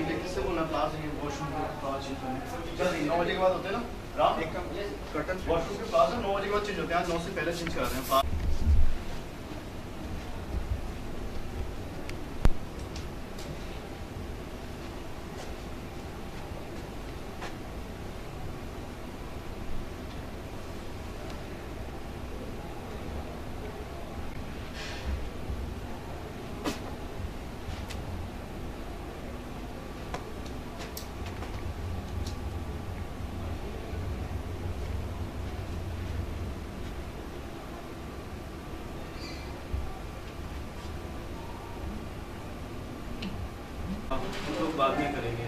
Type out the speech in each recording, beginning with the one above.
किससे बोलना क्लास है वॉशरूम के क्लास चेंज करने जल्दी 9 बजे के बाद होते हैं ना राम एक काम कर्टन वॉशरूम के क्लास है 9 बजे के बाद चेंज होते हैं 9 से पहले चेंज करा रहे हैं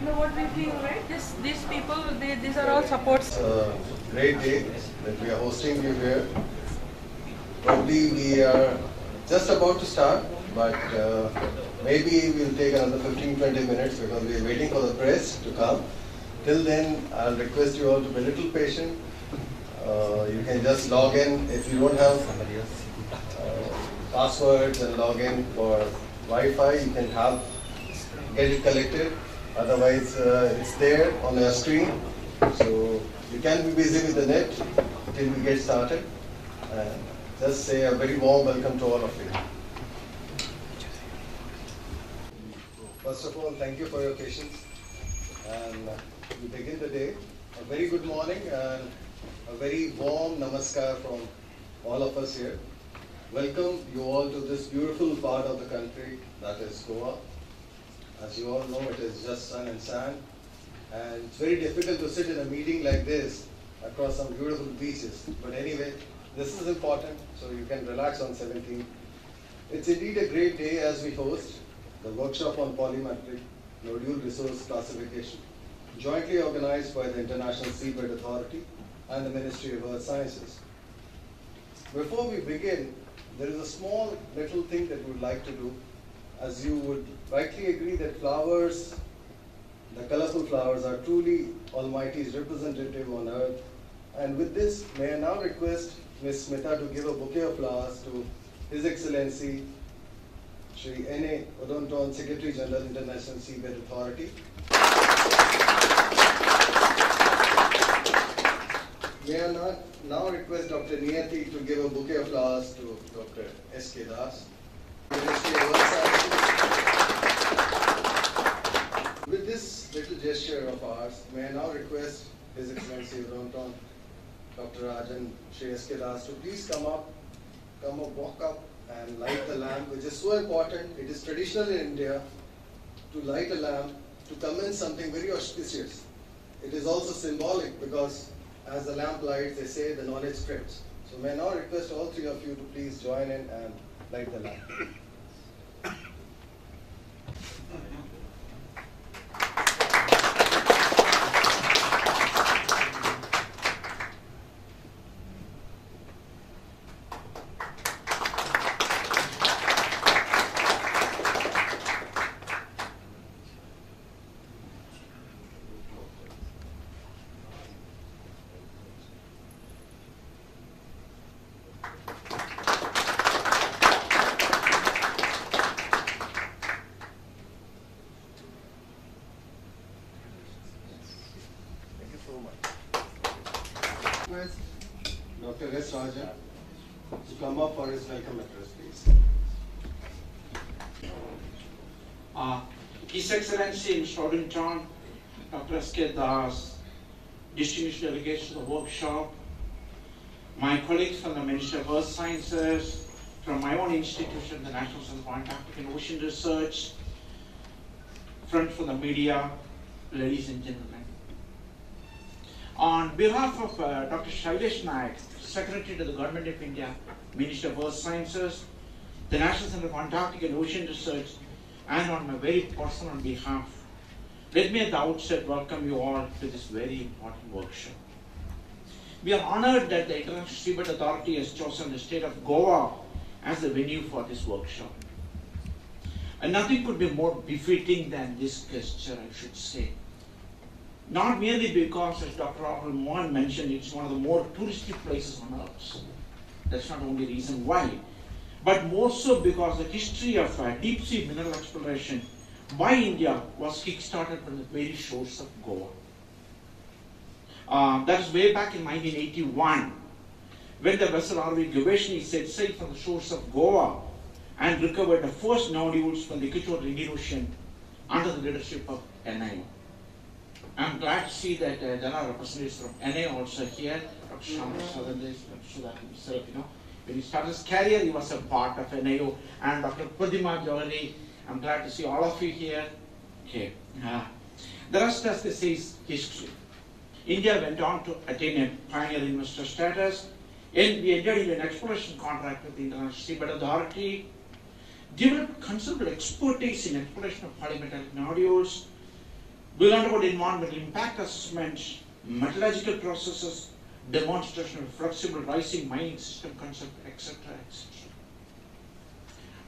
No, what we feel, right? These people, these are all supports. Great day that we are hosting you here. Probably we are just about to start, but maybe we'll take another 15-20 minutes because we are waiting for the press to come. Till then, I'll request you all to be a little patient. You can just log in if you don't have passwords and log in for Wi-Fi. You can get it collected. Otherwise, it's there on your screen. So you can be busy with the net till we get started. Just say a very warm welcome to all of you. First of all, thank you for your patience. And we begin the day. A very good morning and a very warm namaskar from all of us here. Welcome you all to this beautiful part of the country, that is Goa. As you all know, it is just sun and sand, and it's very difficult to sit in a meeting like this across some beautiful beaches. But anyway, this is important, so you can relax on 17th. It's indeed a great day as we host the workshop on Polymetallic Nodule Resource Classification, jointly organized by the International Seabed Authority and the Ministry of Earth Sciences. Before we begin, there is a small little thing that we would like to do. As you would rightly agree that flowers, the colorful flowers, are truly Almighty's representative on earth. And with this, may I now request Ms. Smita to give a bouquet of flowers to His Excellency Shri N.A. Odonton, Secretary General, International Seabed Authority. May I now request Dr. Niyati to give a bouquet of flowers to Dr. S.K. Das. With this little gesture of ours, may I now request His Excellency Odonton, Dr. Rajan Shri S.K. Das to please walk up and light the lamp, which is so important. It is traditional in India to light a lamp to commence something very auspicious. It is also symbolic because as the lamp lights, they say the knowledge spreads. So may I now request all three of you to please join in and light the lamp. Dr. S. Rajan to come up for his welcome address, please. His Excellency Mr. Odonton, Dr. S.K. Das, distinguished delegates to the workshop, my colleagues from the Ministry of Earth Sciences, from my own institution, the National Center for Antarctic and Ocean Research, friends from the media, ladies and gentlemen. On behalf of Dr. Shailesh Naik, Secretary to the Government of India, Minister of Earth Sciences, the National Center for Antarctic and Ocean Research, and on my very personal behalf, let me at the outset welcome you all to this very important workshop. We are honored that the International Seabed Authority has chosen the state of Goa as the venue for this workshop. And nothing could be more befitting than this gesture, I should say. Not merely because, as Dr. Rahul Mohan mentioned, it's one of the more touristic places on earth. That's not the only reason why. But more so because the history of deep sea mineral exploration by India was kick-started from the very shores of Goa. That is way back in 1981, when the vessel RV Gaveshni set sail from the shores of Goa and recovered the first nodules from the Equatorial Indian Ocean under the leadership of NIO. I'm glad to see that there are representatives from NIO also here. Dr. Shamar Southern, so that himself, when he started his career, he was a part of NIO. And Dr. Pradima Johari, I'm glad to see all of you here. Okay. The rest, as they say, is history. India went on to attain a pioneer investor status, and we entered into an exploration contract with the International Seabed Authority, developed considerable expertise in exploration of polymetallic nodules. We learned about environmental impact assessment, metallurgical processes, demonstration of flexible rising mining system concept, etc., etc.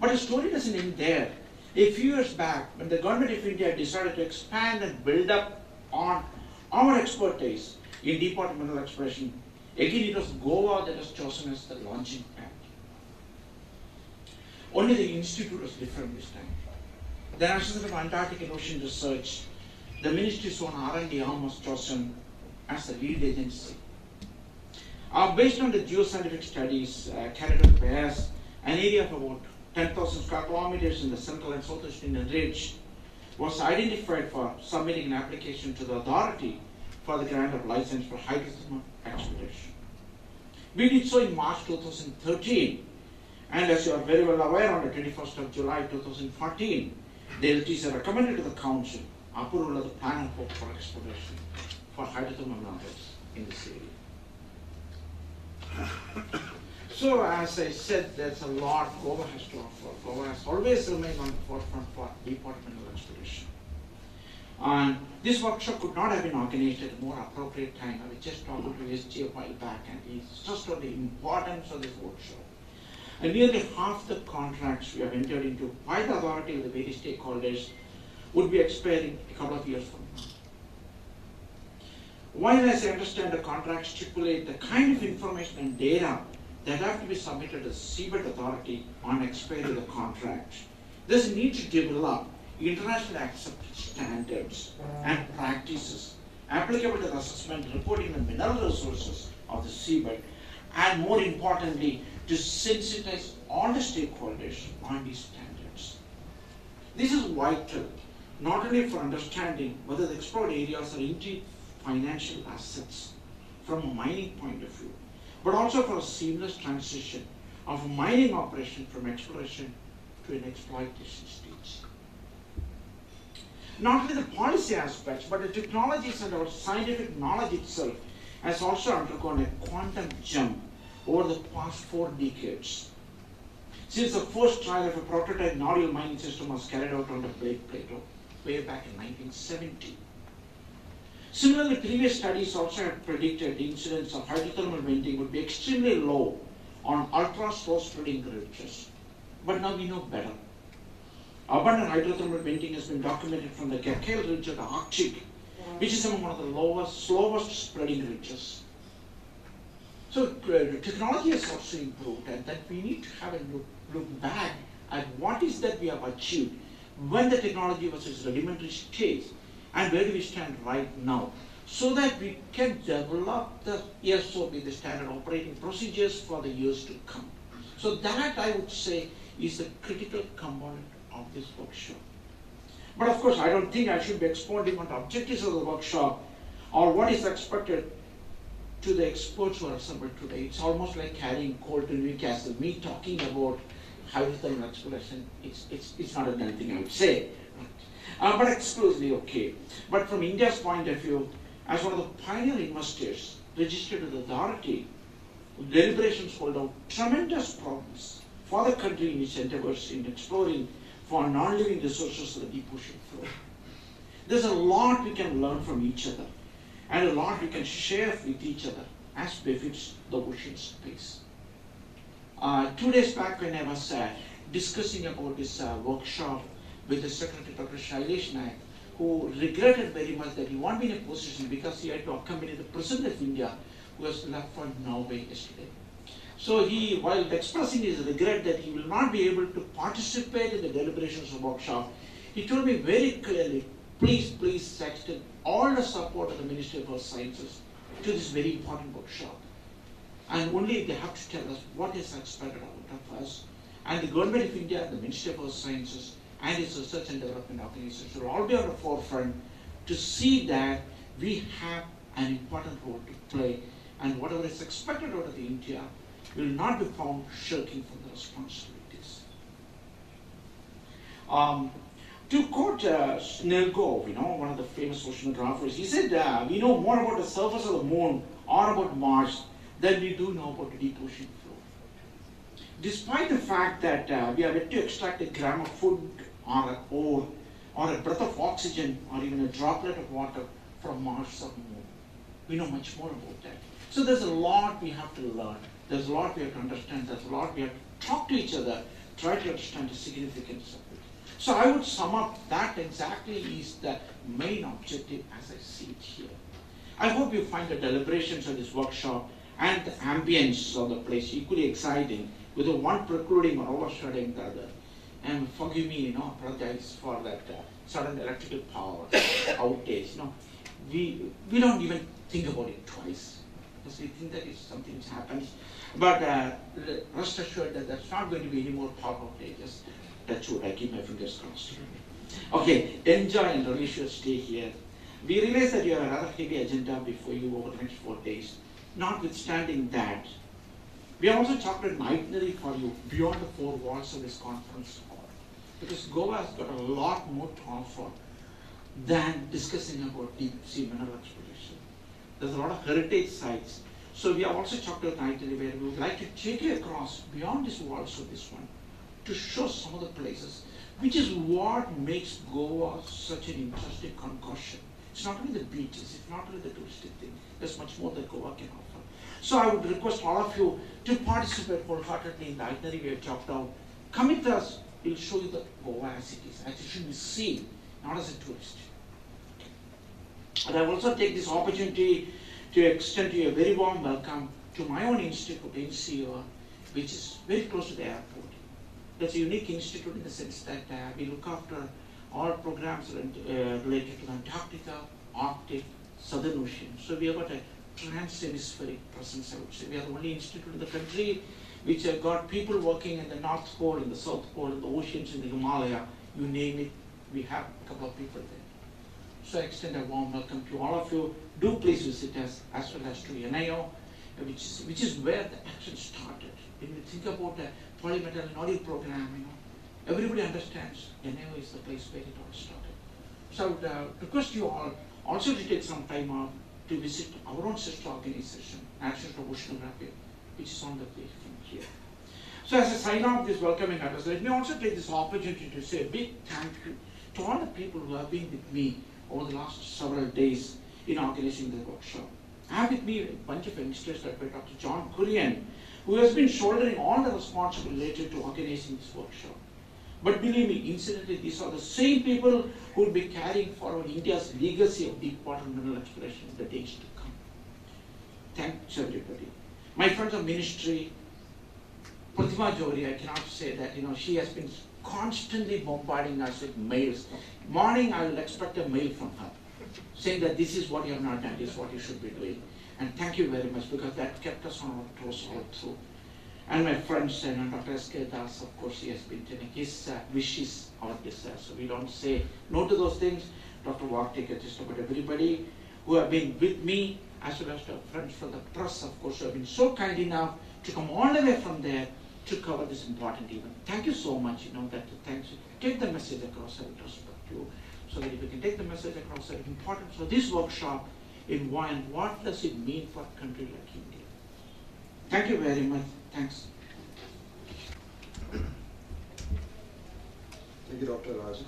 But the story doesn't end there. A few years back, when the government of India decided to expand and build up on our expertise in deep water mineral exploration, again it was Goa that was chosen as the launching pad. Only the institute was different this time. The National Center for Antarctic and Ocean Research, the ministry's own R&D arm, was chosen as the lead agency. Based on the geoscientific studies carried out by us, an area of about 10,000 square kilometers in the central and southeast Indian ridge was identified for submitting an application to the authority for the grant of license for hydrothermal exploration. We did so in March 2013, and as you are very well aware, on the 21st of July 2014, the LTC recommended to the Council approval of the plan of work for exploration for hydrothermal minerals in this area. So, as I said, there's a lot Goa has to offer. Goa has always remained on the forefront for deep water mineral exploration. And this workshop could not have been organized at a more appropriate time. I was just talking to SG a while back, and he stressed on the importance of this workshop. And nearly half the contracts we have entered into by the authority of the various stakeholders would be expiring a couple of years from now. While, as I understand, the contracts stipulate the kind of information and data that have to be submitted to the Seabed Authority on expiry of the contract, there's a need to develop internationally accepted standards and practices applicable to the assessment and reporting the mineral resources of the seabed, and more importantly, to sensitize all the stakeholders on these standards. This is vital, not only for understanding whether the explored areas are indeed financial assets from a mining point of view, but also for a seamless transition of a mining operation from exploration to an exploitation stage. Not only the policy aspects, but the technologies and our scientific knowledge itself has also undergone a quantum jump over the past 4 decades. Since the first trial of a prototype nodule mining system was carried out on the Plate Plateau way back in 1970. Similarly, previous studies also had predicted the incidence of hydrothermal venting would be extremely low on ultra-slow spreading ridges. But now we know better. Abundant hydrothermal venting has been documented from the Gakkel ridge of the Arctic, which is among one of the slowest spreading ridges. So technology has also improved, and that we need to have a look back at what is that we have achieved when the technology was its rudimentary stage, and where do we stand right now, so that we can develop the SOP, the standard operating procedures for the years to come. So that, I would say, is the critical component of this workshop. But of course, I don't think I should be expounding on the objectives of the workshop or what is expected to the experts who are assembled today. It's almost like carrying coal to Newcastle. Me talking about hydrothermal exploration, it's not anything I would say. But exclusively okay. But from India's point of view, as one of the pioneer investors registered with the authority, deliberations hold out tremendous promise for the country in its endeavors in exploring for non-living resources of the deep ocean floor. There's a lot we can learn from each other, and a lot we can share with each other as befits the ocean space. 2 days back, when I was discussing about this workshop with the Secretary, Dr. Shailesh Naik, who regretted very much that he won't be in a position because he had to accompany the President of India, who was left for Norway yesterday. So he, while expressing his regret that he will not be able to participate in the deliberations of the workshop, He told me very clearly, please extend all the support of the Ministry of Earth Sciences to this very important workshop. And only they have to tell us what is expected out of us. And the Government of India, the Ministry of Earth Sciences, and its Research and Development Organization will all be on the forefront to see that we have an important role to play, and whatever is expected out of India will not be found shirking from the responsibilities. To quote Snelkov, one of the famous oceanographers, he said, we know more about the surface of the moon or about Mars than we do know about the deep ocean floor. Despite the fact that we are yet to extract a gram of food or an ore or a breath of oxygen or even a droplet of water from Mars or moon, we know much more about that. So there's a lot we have to learn. There's a lot we have to understand. There's a lot we have to talk to each other, try to understand the significance of it. So I would sum up that exactly is the main objective as I see it here. I hope you find the deliberations of this workshop and the ambience of the place equally exciting, with the one precluding or overshadowing the other. And forgive me, apologize for that sudden electrical power outage. We don't even think about it twice, because we think that it's something that happens. But rest assured that there's not going to be any more power outages. That's what I keep my fingers crossed. Okay, enjoy and relish your stay here. We realize that you have a rather heavy agenda before you over the next 4 days. Notwithstanding that, we have also chopped an itinerary for you beyond the 4 walls of this conference hall. Because Goa has got a lot more to offer than discussing about deep sea mineral exploration. There's a lot of heritage sites. So we have also chopped out an itinerary where we would like to take you across beyond these walls of this one to show some of the places, which is what makes Goa such an interesting concoction. It's not only the beaches, it's not only the touristic thing. There's much more that Goa can offer. So I would request all of you to participate wholeheartedly in the itinerary we have chopped out. Come with us, we'll show you the Goa as it is, as it should be seen, not as a tourist. And I will also take this opportunity to extend to you a very warm welcome to my own institute, NCR, which is very close to the airport. It's a unique institute in the sense that we look after all programs related to Antarctica, Arctic, Southern Ocean. So we have got a trans-hemispheric presence, I would say. We are the only institute in the country which have got people working in the North Pole, in the South Pole, in the oceans, in the Himalaya, you name it, we have a couple of people there. So I extend a warm welcome to all of you. Do please visit us, as well as to NIO, which is where the action started. When we think about the Polymetallic Nodule program, everybody understands NIO is the place where it all started. So I would request you all also to take some time out to visit our own sister organization, National Oceanography, which is on the way from here. So as I sign off this welcoming address, let me also take this opportunity to say a big thank you to all the people who have been with me over the last several days in organizing the workshop. I have with me a bunch of youngsters like Dr. John Kurian, who has been shouldering all the responsibility related to organizing this workshop. But believe me, incidentally, these are the same people who will be carrying forward India's legacy of deep water mineral exploration in the days to come. Thanks everybody. My friends of ministry, Pratima Jori, I cannot say that, she has been constantly bombarding us with mails. Morning, I will expect a mail from her, saying that this is what you have not done, this is what you should be doing. And thank you very much, because that kept us on our toes all through. And my friends, Dr. S.K. Das, of course, he has been telling his wishes our desires. So we don't say no to those things. Dr. Vartik, just about everybody who have been with me, as well as the friends from the press, of course, who have been so kind enough to come all the way from there to cover this important event. Thank you so much, thanks. Take the message across, I would respect you, so that if you can take the message across, the importance of this workshop in one, what does it mean for a country like India? Thank you very much. Thanks. Thank you, Dr. Rajan.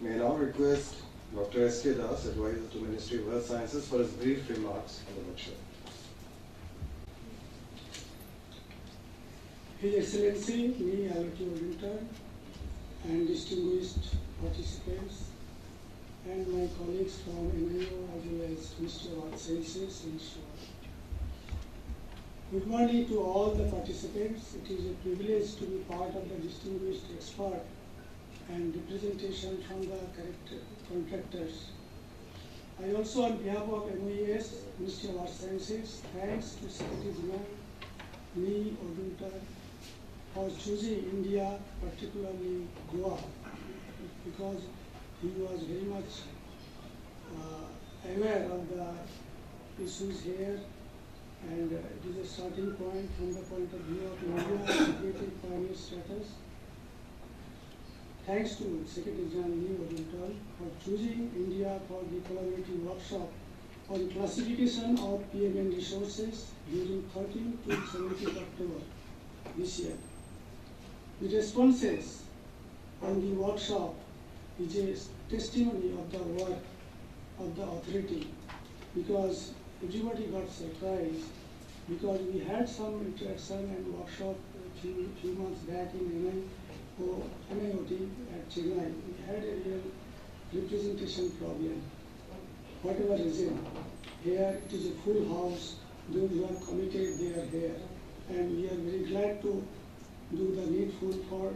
May I now request Dr. S.K. Das, Advisor to Ministry of Earth Sciences, for his brief remarks on the workshop. His Excellency, me, Alberto Winter, and distinguished participants, and my colleagues from NIO as well as Ministry of Earth Sciences and so on. Good morning to all the participants. It is a privilege to be part of the distinguished expert and representation from the contractors. I also, on behalf of MOES, Ministry of Earth Sciences, thanks to Secretary General Nodules for choosing India, particularly Goa, because he was very much aware of the issues here, and it is a starting point from the point of view of India's creative pioneer status. Thanks to Secretary General Nodules for choosing India for the collaborative workshop on classification of PMN resources during 13th to 17th October this year. The responses on the workshop is a testimony of the work of the authority, because everybody got surprised, because we had some interaction and workshop a few months back in NIOT at Chennai. We had a real representation problem. Whatever reason, here it is a full house. Those who are committed, they are here, and we are very glad to do the needful for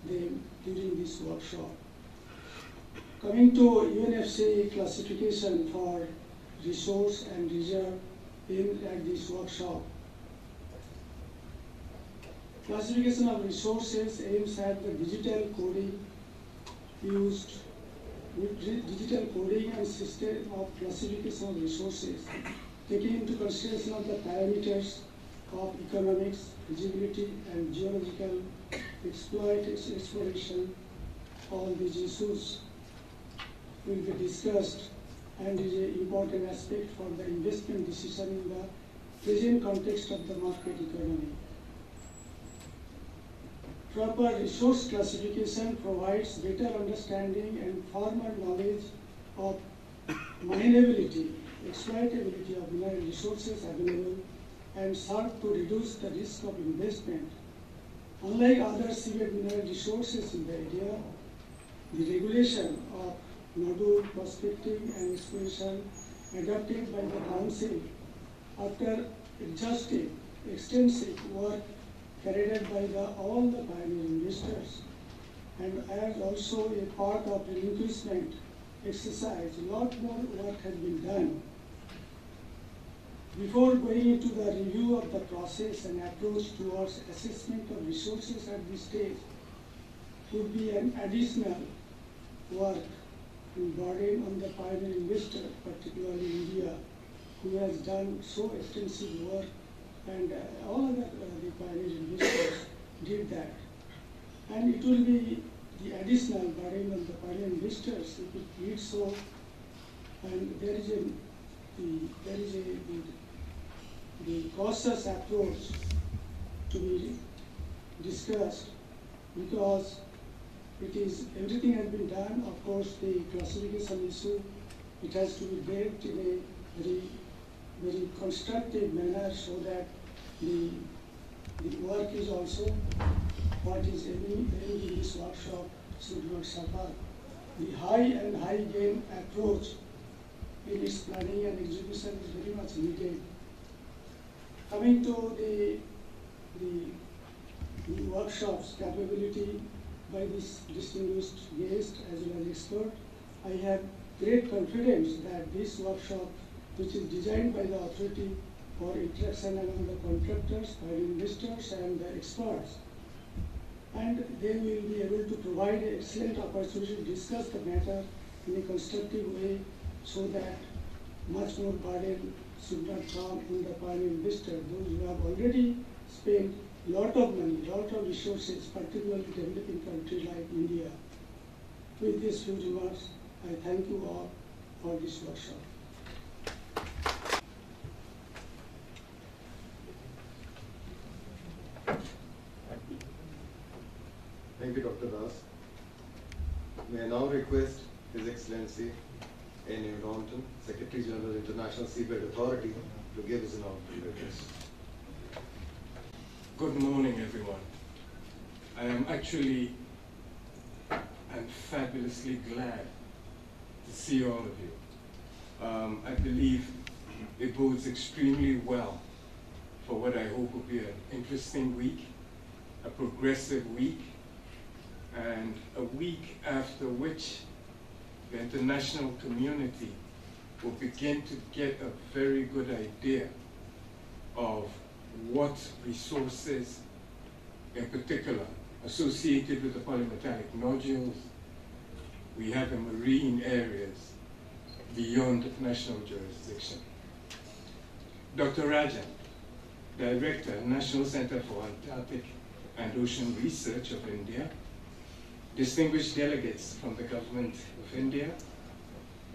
them during this workshop. Coming to UNFCCC classification for resource and reserve aimed at this workshop. Classification of resources aims at the digital coding used with digital coding and system of classification of resources, taking into consideration of the parameters of economics, feasibility, and geological exploration. All these issues will be discussed and is an important aspect for the investment decision in the present context of the market economy. Proper resource classification provides better understanding and firmer knowledge of mineability, exploitability of mineral resources available, and serve to reduce the risk of investment. Unlike other seabed mineral resources in the area, the regulation of nodule prospecting and exploration adopted by the Council after extensive work carried out by all the pioneer investors, and as also a part of relinquishment exercise, a lot more work has been done. Before going into the review of the process and approach towards assessment of resources at this stage would be an additional work and burden on the pioneer investor, particularly India, who has done so extensive work, and all other the pioneer investors did that. And it will be the additional burden on the pioneer investors if it needs so. And there is the cautious approach to be discussed, because it is everything has been done. Of course, the classification issue, it has to be dealt in a very constructive manner, so that the work is also what is aiming in this workshop should not suffer. The high gain approach in its planning and execution is very much needed. Coming to the workshop's capability by this distinguished guest as well as expert, I have great confidence that this workshop, which is designed by the authority for interaction among the contractors, pioneer investors, and the experts, and they will be able to provide an excellent opportunity to discuss the matter in a constructive way, so that much more burden should not come on the pioneer investor, those who have already spent a lot of money, lot of resources, particularly developing countries like India. With these few remarks, I thank you all for this workshop. Thank you, Dr. Das. May I now request His Excellency N. Norton, Secretary General, International Seabed Authority, to give his inaugural address. Good morning, everyone. I am actually and fabulously glad to see all of you. I believe it bodes extremely well for what I hope will be an interesting week, a progressive week, and a week after which the international community will begin to get a very good idea of what resources, in particular, associated with the polymetallic nodules we have in marine areas beyond national jurisdiction. Dr. Rajan, Director, National Center for Antarctic and Ocean Research of India, distinguished delegates from the Government of India,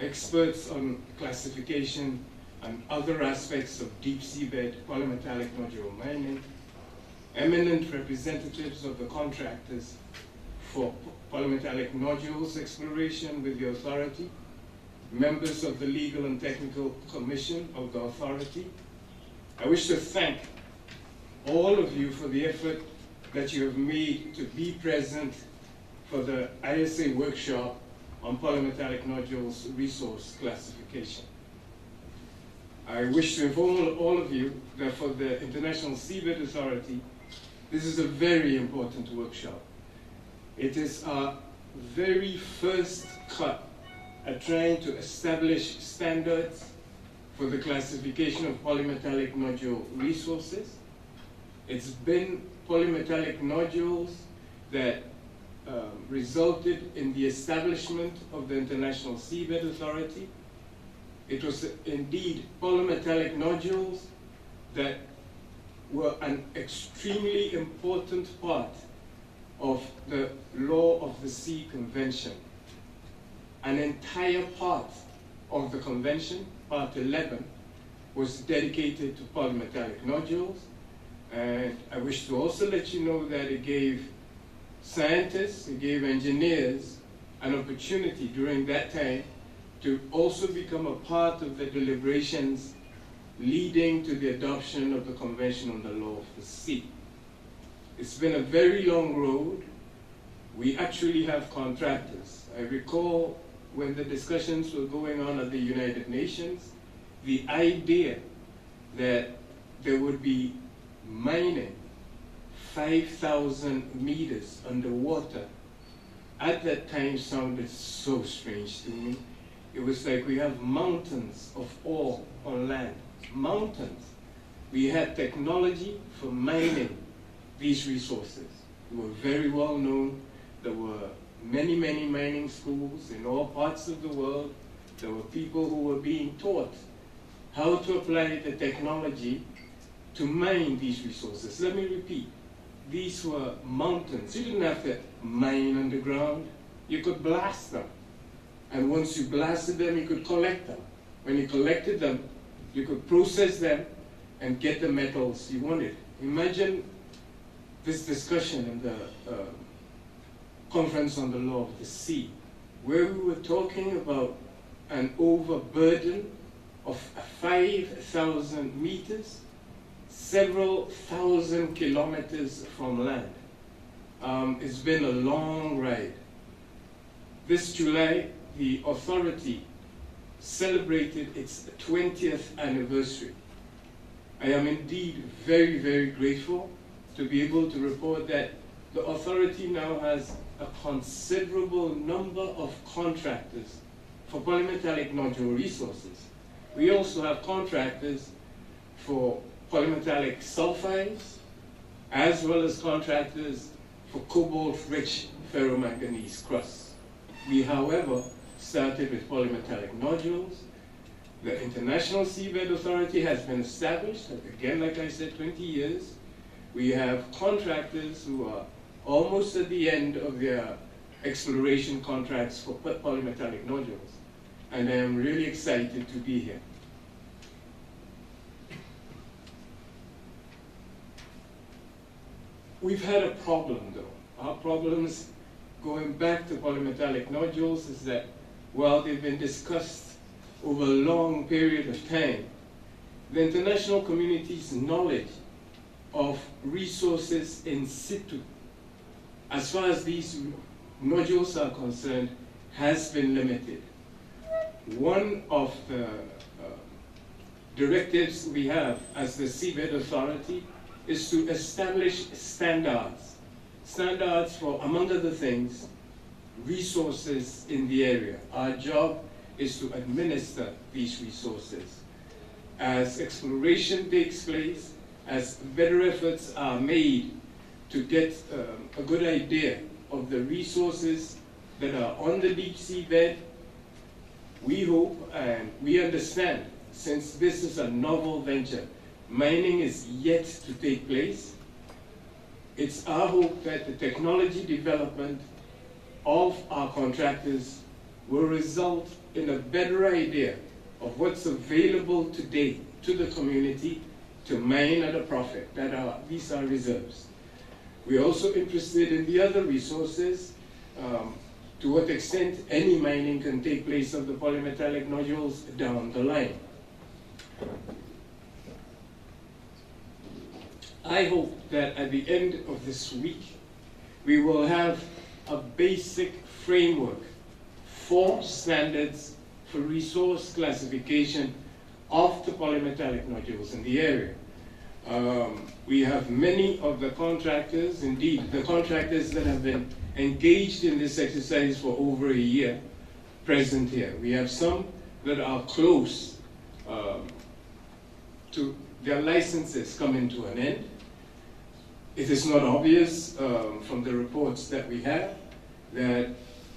experts on classification and other aspects of deep seabed polymetallic nodule mining, eminent representatives of the contractors for polymetallic nodules exploration with the authority, members of the Legal and Technical Commission of the authority. I wish to thank all of you for the effort that you have made to be present for the ISA workshop on polymetallic nodules resource classification. I wish to inform all of you that for the International Seabed Authority, this is a very important workshop. It is our very first cut at trying to establish standards for the classification of polymetallic nodule resources. It's been polymetallic nodules that resulted in the establishment of the International Seabed Authority. It was indeed polymetallic nodules that were an extremely important part of the Law of the Sea Convention. An entire part of the convention, part 11, was dedicated to polymetallic nodules. And I wish to also let you know that it gave scientists, it gave engineers an opportunity during that time to also become a part of the deliberations leading to the adoption of the Convention on the Law of the Sea. It's been a very long road. We actually have contractors. I recall when the discussions were going on at the United Nations, the idea that there would be mining 5,000 meters underwater at that time sounded so strange to me. It was like we have mountains of ore on land, mountains. We had technology for mining these resources. They were very well known. There were many, many mining schools in all parts of the world. There were people who were being taught how to apply the technology to mine these resources. Let me repeat. These were mountains. You didn't have to mine underground. You could blast them. And once you blasted them, you could collect them. When you collected them, you could process them and get the metals you wanted. Imagine this discussion in the Conference on the Law of the Sea, where we were talking about an overburden of 5,000 meters, several thousand kilometers from land. It's been a long ride. This July, the authority celebrated its 20th anniversary. I am indeed very, very grateful to be able to report that the authority now has a considerable number of contractors for polymetallic nodule resources. We also have contractors for polymetallic sulfides, as well as contractors for cobalt-rich ferromanganese crusts. We, however, started with polymetallic nodules. The International Seabed Authority has been established, again, like I said, 20 years. We have contractors who are almost at the end of their exploration contracts for polymetallic nodules. And I am really excited to be here. We've had a problem, though. Our problems, going back to polymetallic nodules, is that while they've been discussed over a long period of time, the international community's knowledge of resources in situ, as far as these nodules are concerned, has been limited. One of the directives we have as the Seabed Authority is to establish standards standards for, among other things, resources in the area. Our job is to administer these resources. As exploration takes place, as better efforts are made to get a good idea of the resources that are on the deep seabed, we hope and we understand, since this is a novel venture, mining is yet to take place, it's our hope that the technology development of our contractors will result in a better idea of what's available today to the community to mine at a profit. These are reserves. We're also interested in the other resources, to what extent any mining can take place of the polymetallic nodules down the line. I hope that at the end of this week, we will have a basic framework for standards for resource classification of the polymetallic nodules in the area. We have many of the contractors, indeed, the contractors that have been engaged in this exercise for over a year, present here. We have some that are close to their licenses coming to an end. It is not obvious from the reports that we have that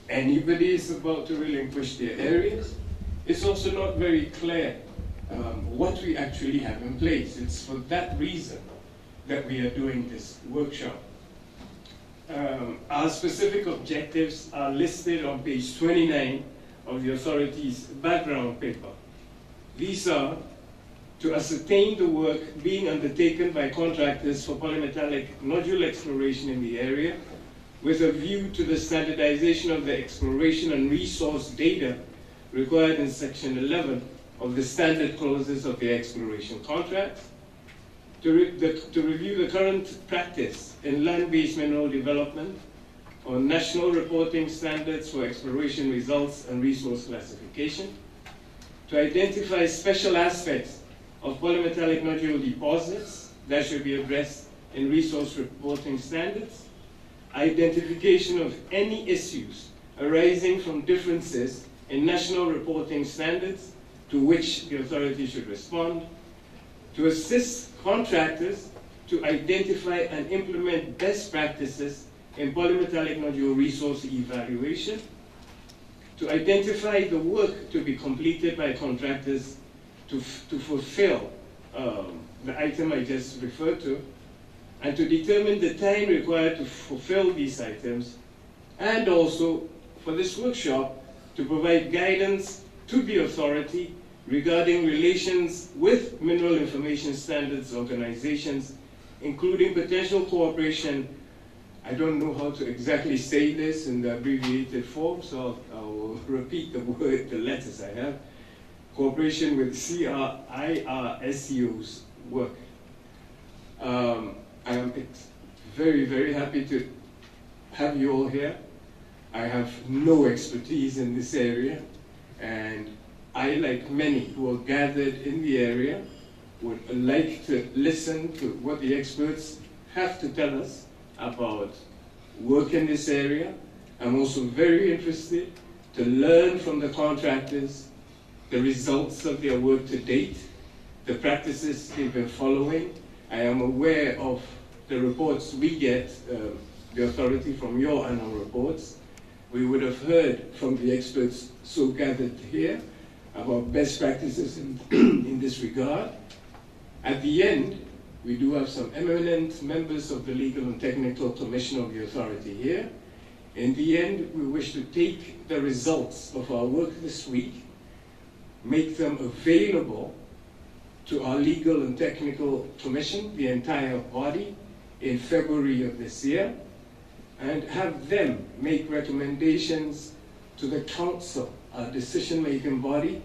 anybody is about to relinquish their areas. It's also not very clear what we actually have in place. It's for that reason that we are doing this workshop. Our specific objectives are listed on page 29 of the authority's background paper. These are to ascertain the work being undertaken by contractors for polymetallic nodule exploration in the area, with a view to the standardization of the exploration and resource data required in Section 11 of the standard clauses of the exploration contracts, to review the current practice in land-based mineral development on national reporting standards for exploration results and resource classification, to identify special aspects of polymetallic nodule deposits that should be addressed in resource reporting standards, identification of any issues arising from differences in national reporting standards to which the authority should respond, to assist contractors to identify and implement best practices in polymetallic nodule resource evaluation, to identify the work to be completed by contractors to fulfill the item I just referred to, and to determine the time required to fulfill these items, and also for this workshop to provide guidance to the authority regarding relations with mineral information standards organizations, including potential cooperation. I don't know how to exactly say this in the abbreviated form, so I will repeat the letters I have. Cooperation with CRIRSCO's work. I am very, very happy to have you all here. I have no expertise in this area, and I, like many who are gathered in the area, would like to listen to what the experts have to tell us about work in this area. I'm also very interested to learn from the contractors the results of their work to date, the practices they've been following. I am aware of the reports we get, the authority, from your annual reports. We would have heard from the experts so gathered here about best practices in this regard. At the end, we do have some eminent members of the Legal and Technical Commission of the authority here. In the end, we wish to take the results of our work this week, make them available to our Legal and Technical Commission, the entire body, in February of this year, and have them make recommendations to the Council, our decision-making body,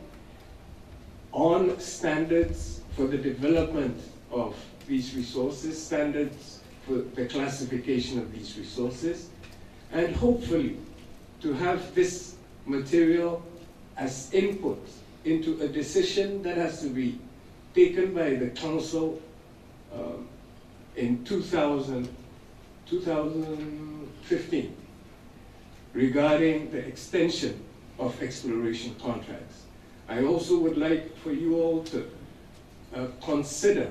on standards for the development of these resources, standards for the classification of these resources, and hopefully to have this material as input into a decision that has to be taken by the Council in 2012 2015 regarding the extension of exploration contracts. I also would like for you all to consider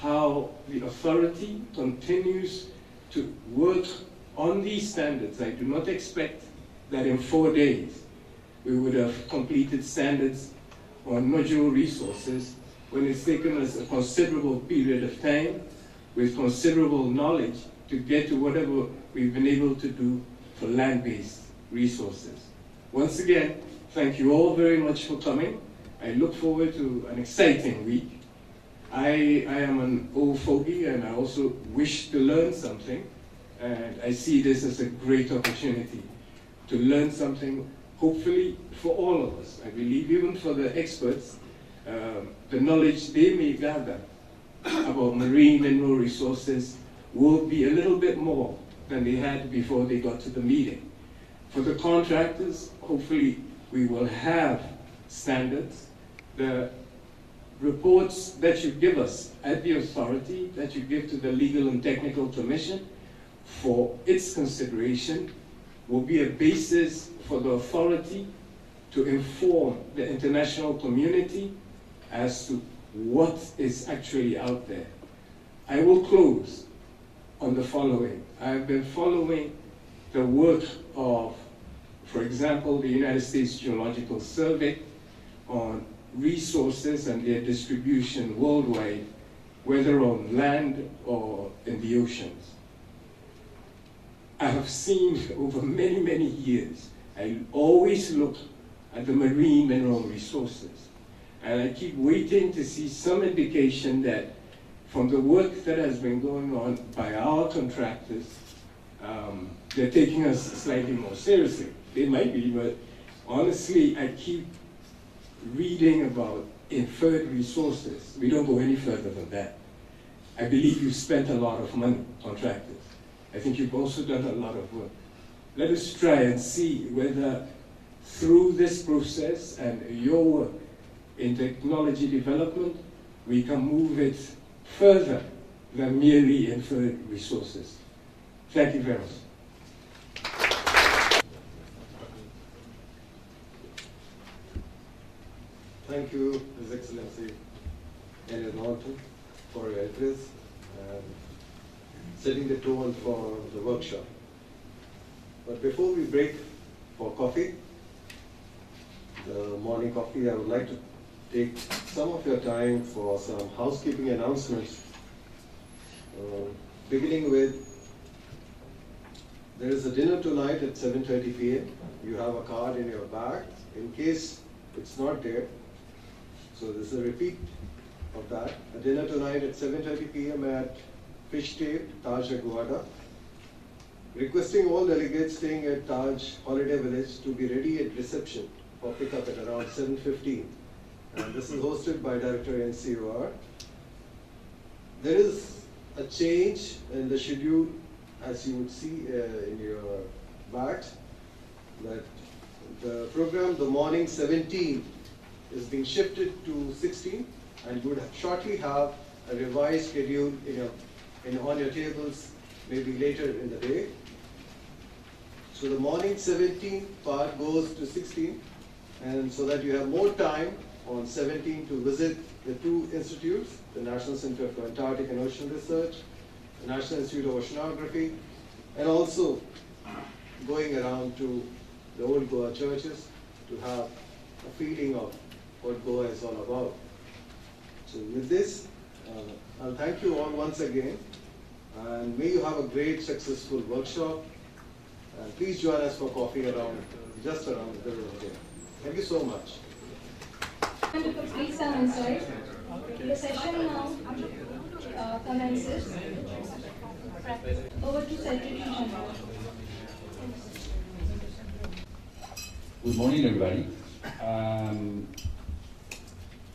how the authority continues to work on these standards. I do not expect that in 4 days we would have completed standards on nodule resources when it's taken us a considerable period of time with considerable knowledge to get to whatever we've been able to do for land-based resources. Once again, thank you all very much for coming. I look forward to an exciting week. I am an old fogey and I also wish to learn something, and I see this as a great opportunity to learn something, hopefully for all of us. I believe even for the experts, the knowledge they may gather about marine mineral resources will be a little bit more than they had before they got to the meeting. For the contractors, hopefully we will have standards. The reports that you give us at the authority, that you give to the Legal and Technical Commission for its consideration, will be a basis for the authority to inform the international community as to what is actually out there. I will close on the following. I've been following the work of, for example, the United States Geological Survey on resources and their distribution worldwide, whether on land or in the oceans. I have seen over many, many years, I always look at the marine mineral resources. And I keep waiting to see some indication that from the work that has been going on by our contractors, they're taking us slightly more seriously. They might be, but honestly, I keep reading about inferred resources. We don't go any further than that. I believe you've spent a lot of money, contractors. I think you've also done a lot of work. Let us try and see whether through this process and your work in technology development, we can move it further than merely inferred resources. Thank you very much. Thank you, His Excellency Daniel Norton, for your address and setting the tone for the workshop. But before we break for coffee, the morning coffee, I would like to take some of your time for some housekeeping announcements. Beginning with, there is a dinner tonight at 7:30 p.m. You have a card in your bag in case it's not there. So this is a repeat of that. A dinner tonight at 7:30 p.m. at Fish Tape, Taj Aguada. Requesting all delegates staying at Taj Holiday Village to be ready at reception for pickup at around 7:15. And this is hosted by Director NCOR. There is a change in the schedule, as you would see in your bags, that the program, the morning 17, is being shifted to 16, and would shortly have a revised schedule on your tables, maybe later in the day. So the morning 17 part goes to 16, and so that you have more time on 17 to visit the two institutes, the National Center for Antarctic and Ocean Research, the National Institute of Oceanography, and also going around to the old Goa churches to have a feeling of what Goa is all about. So with this, I'll thank you all once again, and may you have a great, successful workshop. And please join us for coffee just around the room here. Thank you so much. Please come inside. The session now commences. Over to Secretary General. Good morning, everybody.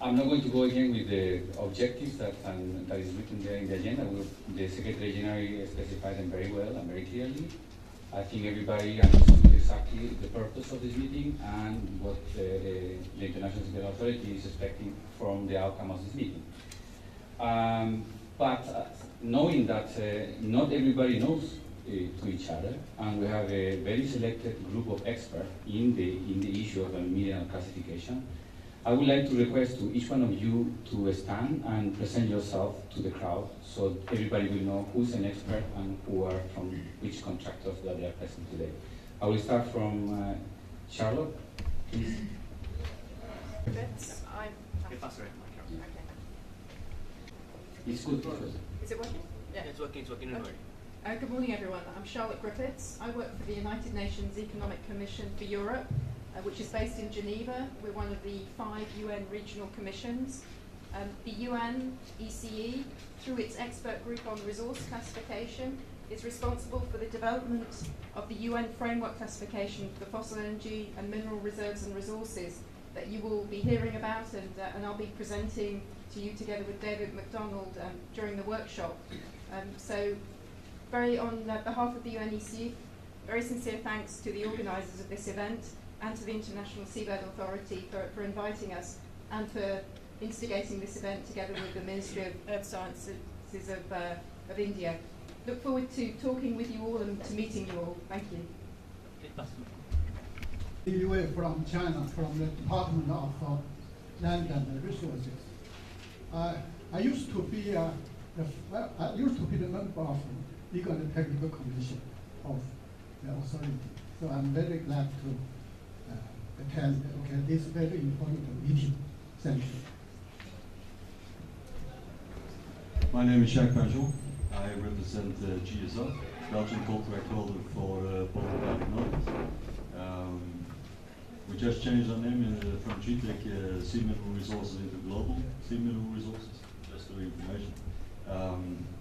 I'm not going to go again with the objectives that is written there in the agenda. The Secretary General specified them very well and very clearly. I think everybody understood exactly the purpose of this meeting and what the International Civil Authority is expecting from the outcome of this meeting. but knowing that not everybody knows to each other, and we have a very selected group of experts in the issue of mineral classification, I would like to request to each one of you to stand and present yourself to the crowd so everybody will know who's an expert and who are from which contractors that they are present today. I will start from Charlotte, please. It's good. Is it working? Yeah, it's working. Okay. Good morning, everyone. I'm Charlotte Griffiths. I work for the United Nations Economic Commission for Europe, which is based in Geneva. We're one of the 5 UN regional commissions. The UN ECE, through its expert group on resource classification, is responsible for the development of the UN framework classification for fossil energy and mineral reserves and resources that you will be hearing about, and I'll be presenting to you together with David McDonald during the workshop. So, on behalf of the UNEC, very sincere thanks to the organisers of this event and to the International Seabed Authority for inviting us and for instigating this event together with the Ministry of Earth Sciences of India. Look forward to talking with you all and to meeting you all. Thank you. From China, from the Department of Land and Resources. I used to be the member of Legal and Technical Commission of the authority. So I'm very glad to attend this very important meeting. Thank you. My name is Jacques Panjon. I represent GSO, Belgian contract holder for Polymetallic Nodules. We just changed our name from GTEC Sea Mineral Resources into Global Sea Mineral Resources, just for information.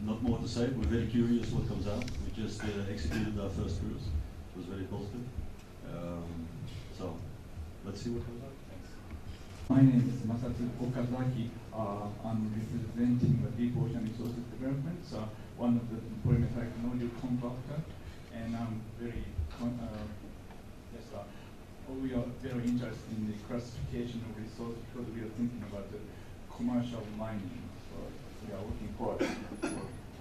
Not more to say, we're very curious what comes out. We just executed our first cruise. It was very positive. So, let's see what comes out. Thanks. My name is Masato Okazaki. I'm representing the Deep Ocean Resources Development, one of the Polymetallic nodule contractor, and I'm very we are very interested in the classification of resources because we are thinking about the commercial mining. So we are looking forward to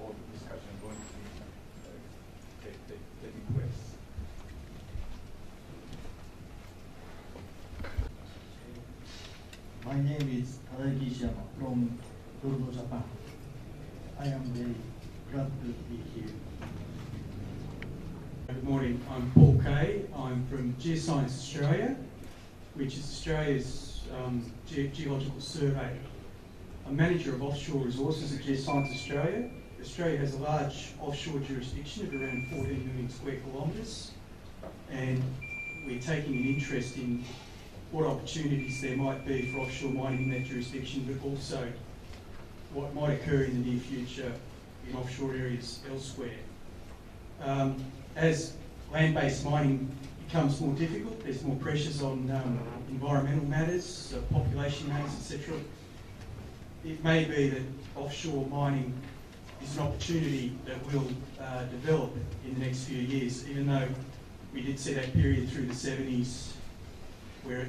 all the discussion going to taking place. My name is Tadaki Ishiyama from Toronto, Japan. I am very glad to be here. Good morning, I'm Paul Kay. I'm from Geoscience Australia, which is Australia's geological survey. I'm manager of offshore resources at Geoscience Australia. Australia has a large offshore jurisdiction of around 14 million square kilometres, and we're taking an interest in what opportunities there might be for offshore mining in that jurisdiction, but also what might occur in the near future in offshore areas elsewhere. As land-based mining becomes more difficult, there's more pressures on environmental matters, population matters, etc. It may be that offshore mining is an opportunity that will develop in the next few years, even though we did see that period through the 70s where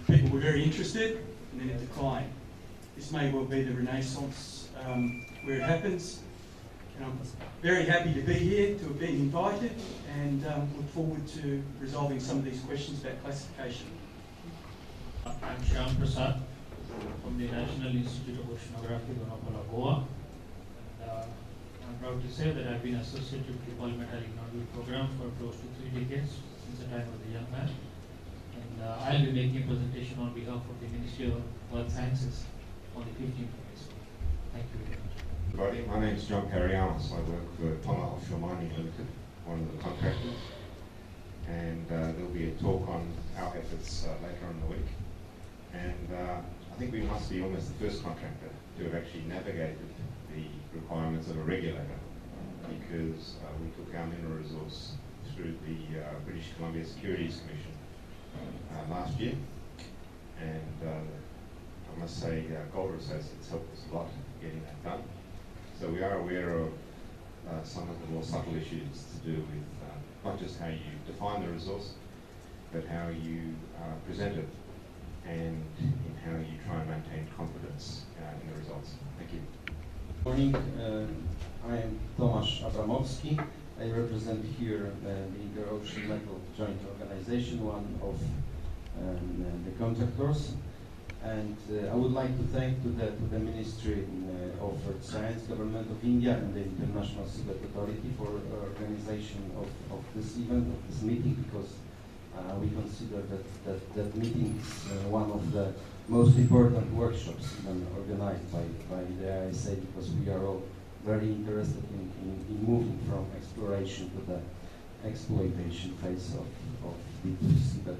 people were very interested and then it declined. This may well be the renaissance where it happens. And I'm very happy to be here, to have been invited, and look forward to resolving some of these questions about classification. I'm Shyam Prasad from the National Institute of Oceanography, Donapala, Goa. And, I'm proud to say that I've been associated with the Polymetallic Nodule program for close to 3 decades, since the time of the young man. And I'll be making a presentation on behalf of the Ministry of Earth Sciences on the 15th of May. Thank you very much. My name is John Carianos. I work for Tonga Offshore Mining Limited, one of the contractors. And there'll be a talk on our efforts later on in the week. And I think we must be almost the first contractor to have actually navigated the requirements of a regulator, because we took our mineral resource through the British Columbia Securities Commission last year. And I must say Gold Associates helped us a lot getting that done. So we are aware of some of the more subtle issues to do with not just how you define the resource, but how you present it and in how you try and maintain confidence in the results. Thank you. Good morning. I am Tomasz Abramowski. I represent here the Inter-Ocean Metal Joint Organization, one of the contractors. And I would like to thank to the Ministry of Science, Government of India, and the International Seabed Authority for organization of this event, of this meeting, because we consider that meeting is one of the most important workshops organized by the ISA, because we are all very interested in moving from exploration to the exploitation phase of deep seabed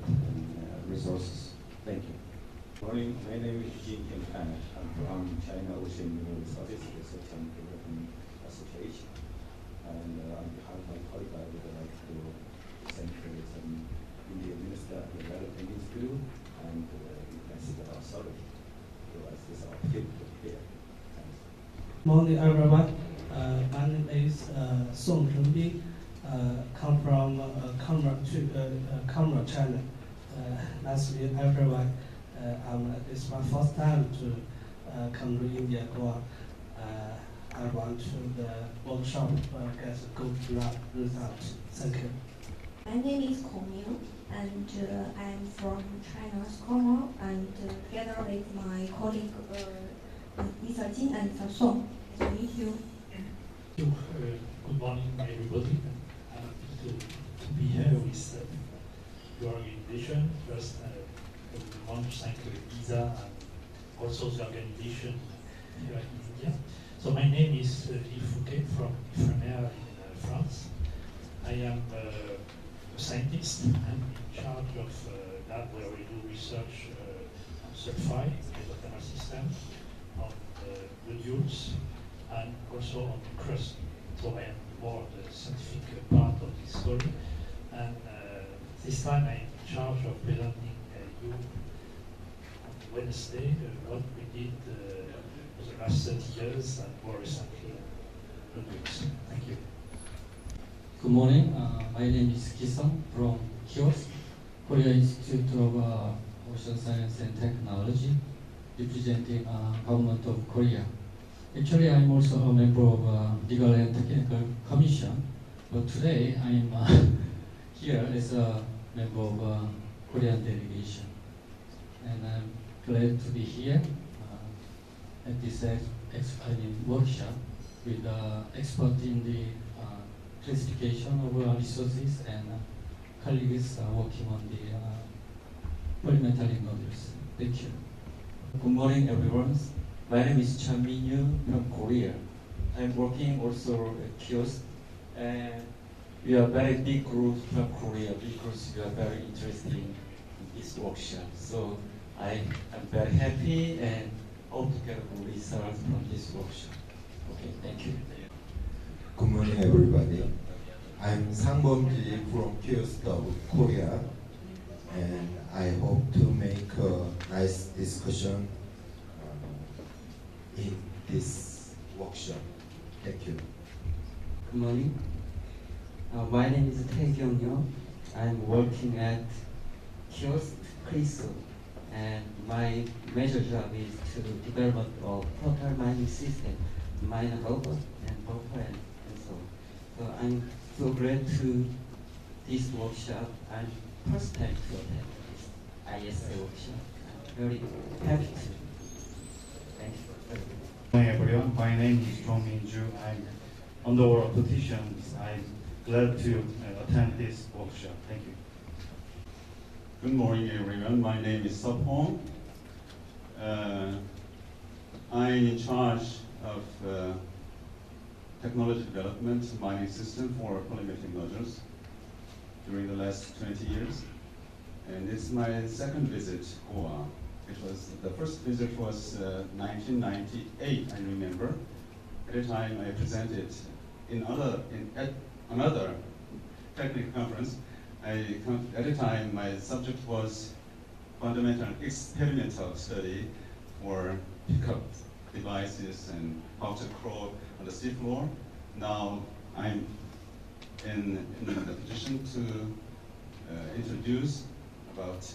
resources. Thank you. Morning, my name is Jin Pan. I'm from China Ocean Mineral Resources Research and Development Association. And on behalf of my colleague, I would like to thank some Indian Minister of Development School and the authority to us this opportunity to be here. Thanks. Morning, everyone. My name is Song Zhengbi. Come from Camera, China. Nice to meet everyone. It's my first time to come to India. I want to the workshop get a good result. Thank you. My name is Kong Ming, and I'm from China's Cornwall, and together with my colleague Lisa Jin and Song. Nice to meet you. Good morning, everybody. I'm happy to be here with your organization. First, we want to thank Lisa and also the organization here in India. So my name is Yves Fouquet from Ifremer in France. I am a scientist. I'm in charge of lab where we do research on sulfide, hydrothermal system, on nodules, and also on the crust. So I am more the scientific part of this story. And this time I'm in charge of presenting you on Wednesday what we did for the last 30 years and more recently nodules. Thank you. Good morning. My name is Kisong from KIOS, Korea Institute of Ocean Science and Technology, representing Government of Korea. Actually, I'm also a member of Legal and Technical Commission, but today I'm here as a member of Korean delegation. And I'm glad to be here at this workshop with experts in the classification of resources and colleagues working on the polymetallic nodules. Thank you. Good morning, everyone. My name is Chan Min-yu from Korea. I'm working also at KIOS, and we are a very big group from Korea because we are very interested in this workshop. So I am very happy and hope to get a good result from this workshop. Okay, thank you. Good morning, everybody. I'm Sang Bom-ji from KIOS of Korea, and I hope to make a nice discussion in this workshop. Thank you. Good morning. My name is Tae Kyung-yo. I'm working at KIOS Crystal, and my major job is to develop a portal mining system, mine robot and buffer and so on. So I'm so glad to this workshop. I'm first time to attend this ISA workshop. I'm very happy to. Thank you. Hi everyone, my name is Chong Min-ju. I'm underwater petitions. I'm glad to attend this workshop. Thank you. Good morning, everyone. My name is Sup Hong. I'm in charge of technology development mining system for polymetallic nodules during the last 20 years. And it's my second visit to Goa. It was, the first visit was 1998, I remember. At the time I presented at another technical conference. At the time my subject was fundamental experimental study for pickup devices and how to crawl on the seafloor. Now I'm in the position to introduce about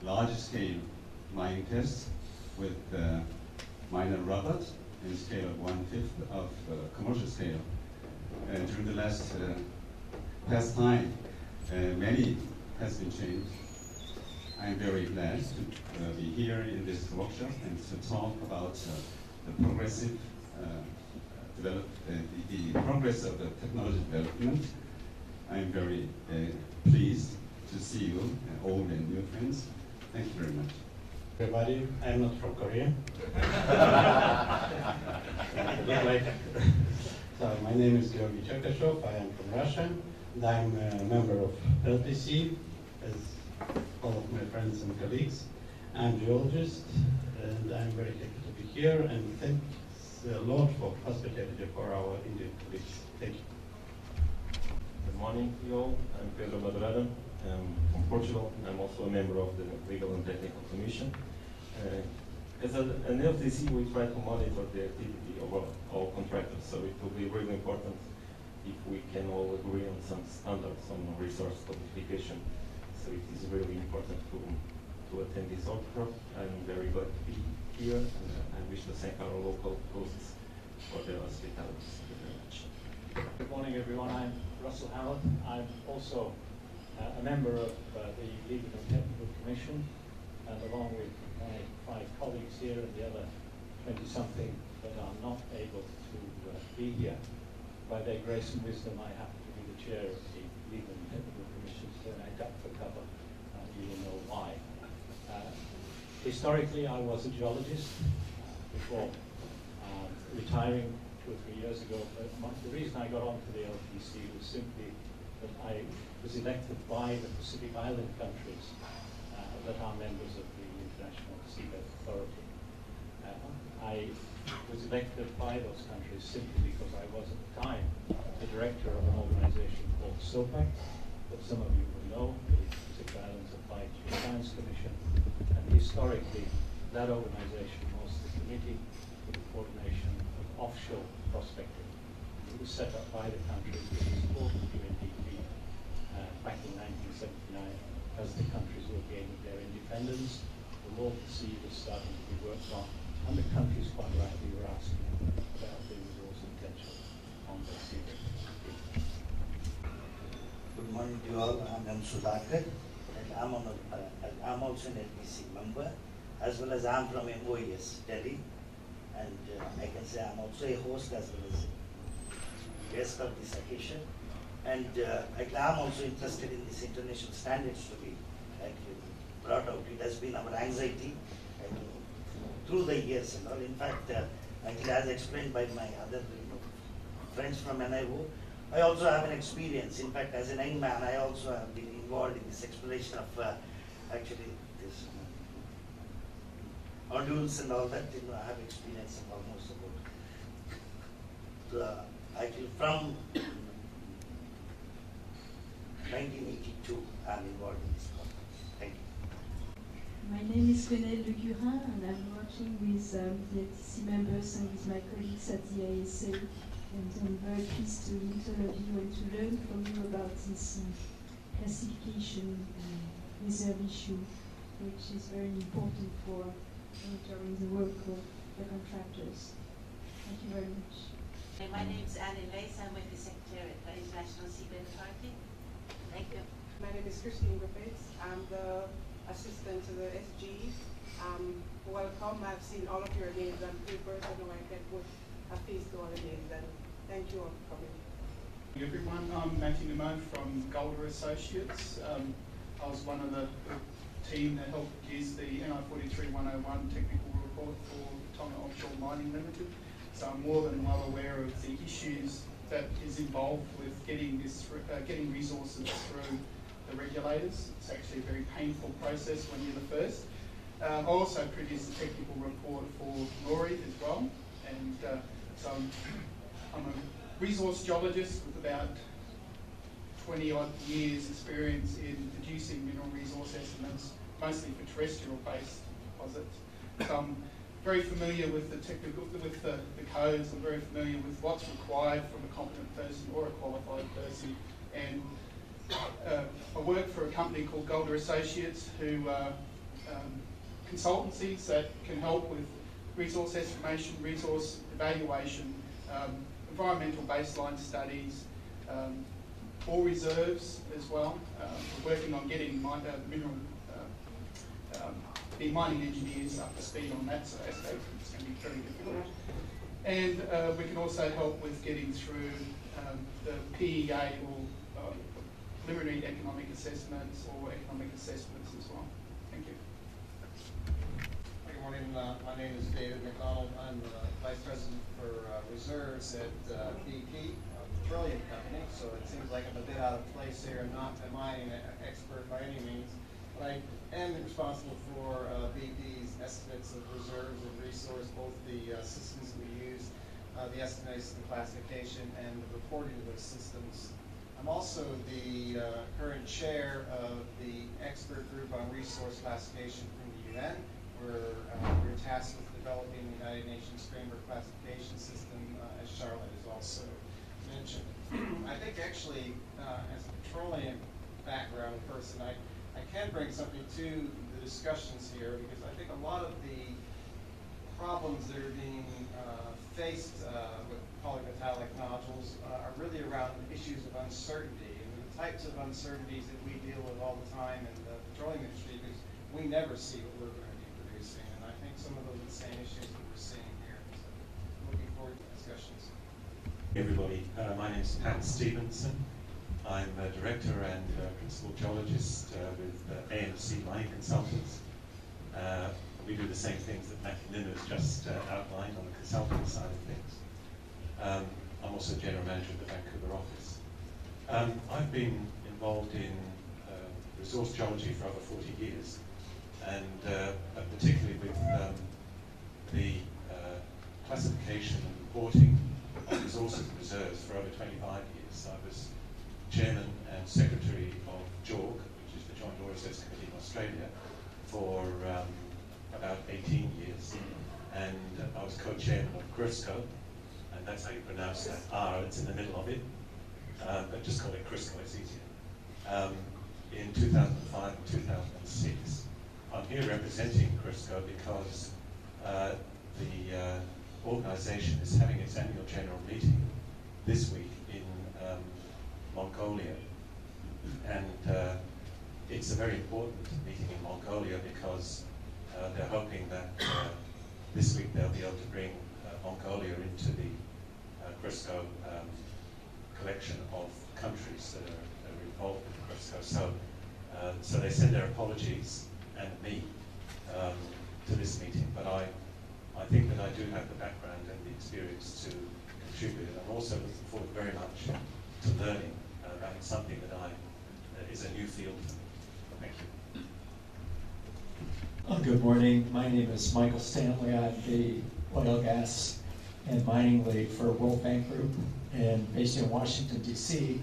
large-scale mining tests with miner robot in scale of 1/5 of commercial scale. During the past time, many has been changed. I'm very glad to be here in this workshop and to talk about the progressive the progress of the technology development. I'm very pleased to see you, old and new friends. Thank you very much. Everybody, I'm not from Korea. So my name is Georgi Cherkashov. I am from Russia, and I'm a member of LTC, as all of my friends and colleagues. I'm a geologist, and I'm very happy to be here, and thanks a lot for hospitality for our Indian colleagues. Thank you. Good morning to you all. I'm Pedro Madureira. I'm from Portugal. I'm also a member of the Legal and Technical Commission. As an LTC, we try to monitor the activity of all contractors, so it will be really important if we can all agree on some standards on resource classification. So it is really important to attend this workshop. I'm very glad to be here, and I wish to thank our local hosts for their hospitality. Thank you very much. Good morning, everyone. I'm Russell Howard. I'm also a member of the Legal and Technical Commission, and along with my 5 colleagues here and the other 20-something that are not able to be here, by their grace and wisdom, I happen to be the chair of the Legal and Technical Commission, so when I duck for cover, you will know why. Historically, I was a geologist before retiring 2 or 3 years ago, but the reason I got onto the LTC was simply that I was elected by the Pacific Island countries that are members of the International Seabed Authority. I was elected by those countries simply because I was at the time the director of an organization called SOPAC, that some of you will know, the Pacific Islands Applied Geoscience Commission. And historically, that organization was the committee for the coordination of offshore prospecting. It was set up by the countries with the support of UNDP back in 1979 as the countries were gaining their independence. The law of the sea was starting to be worked on, and the countries quite rightly were asking about the resource potential on the seabed. Good morning to you all. I'm Sudhakar, and I'm also an LTC member, as well as I'm from MOES, Delhi, and I can say I'm also a host as well as a guest of this occasion. And I'm also interested in these international standards to be brought out. It has been our anxiety through the years and all. In fact, actually, as explained by my other friends from NIO, I also have an experience. In fact, as a young man, I also have been involved in this exploration of actually this nodules and all that. I have experience of almost about actually from 1982, I'm involved in this project. Thank you. My name is Renée Legurin, and I'm working with the LTC members and with my colleagues at the ISA. And I'm very pleased to meet all of you and to learn from you about this classification reserve issue, which is very important for monitoring the work of the contractors. Thank you very much. My name is Annie Lace. I'm with the Secretary at the International Seabed Authority. Thank you. My name is Christine Griffiths. I'm the assistant to the SG. Welcome. I've seen all of your names and papers. I know I can put a face to all the names. And thank you all for coming. Hey everyone, I'm Matthew Nimmo from Golder Associates. I was one of the team that helped produce the NI 43-101 technical report for Tonga Offshore Mining Limited. So I'm more than well aware of the issues that is involved with getting resources through the regulators. It's actually a very painful process when you're the first. I also produced a technical report for Lori as well, and so I'm a resource geologist with about 20-odd years experience in producing mineral resource estimates, mostly for terrestrial-based deposits. So I'm very familiar with the codes. I'm very familiar with what's required from a competent person or a qualified person. And I work for a company called Golder Associates, who consultancies that can help with resource estimation, resource evaluation, environmental baseline studies, ore reserves as well. We're working on getting the mining engineers up to speed on that, so it's going to be very difficult. And we can also help with getting through the PEA or preliminary economic assessments or economic assessments as well. Thank you. Good morning. My name is David McDonald. I'm the Vice President for Reserves at BP, a petroleum company. So it seems like I'm a bit out of place here. I'm not a mining expert by any means, but I am responsible for BP's estimates of reserves and resource, both the systems we use, the estimates, the classification, and the reporting of those systems. I'm also the current chair of the expert group on resource classification from the UN. We're tasked with developing the United Nations framework classification system, as Charlotte has also mentioned. I think actually, as a petroleum background person, I can bring something to the discussions here, because I think a lot of the problems that are being faced with polymetallic nodules are really around issues of uncertainty, and the types of uncertainties that we deal with all the time in the petroleum industry, because we never see what we're going to be producing, and I think some of those are the same issues that we're seeing here. So looking forward to discussions. Everybody, my name is Pat Stevenson. I'm a director and principal geologist with AMC Mining Consultants. We do the same things that Matthew Lynn has just outlined on the consulting side of things. I'm also general manager of the Vancouver office. I've been involved in resource geology for over 40 years, and particularly with the classification and reporting of resources and reserves for over 25 years. I was chairman and secretary of JORC, which is the Joint Ore Reserves Committee in Australia, for about 18 years, and I was co-chairman of CRISCO, and that's how you pronounce that R, it's in the middle of it, but just call it CRISCO, it's easier. In 2005 and 2006. I'm here representing CRISCO because the organization is having its annual general meeting this week in Mongolia, and it's a very important meeting in Mongolia because they're hoping that this week they'll be able to bring Mongolia into the CRISCO collection of countries that are involved with CRISCO. So they send their apologies and me to this meeting, but I think that I do have the background and the experience to contribute. I'm also looking forward very much to learning about something that is a new field. Thank you. Good morning. My name is Michael Stanley. I'm the oil, gas, and mining lead for World Bank Group, and based in Washington, D.C.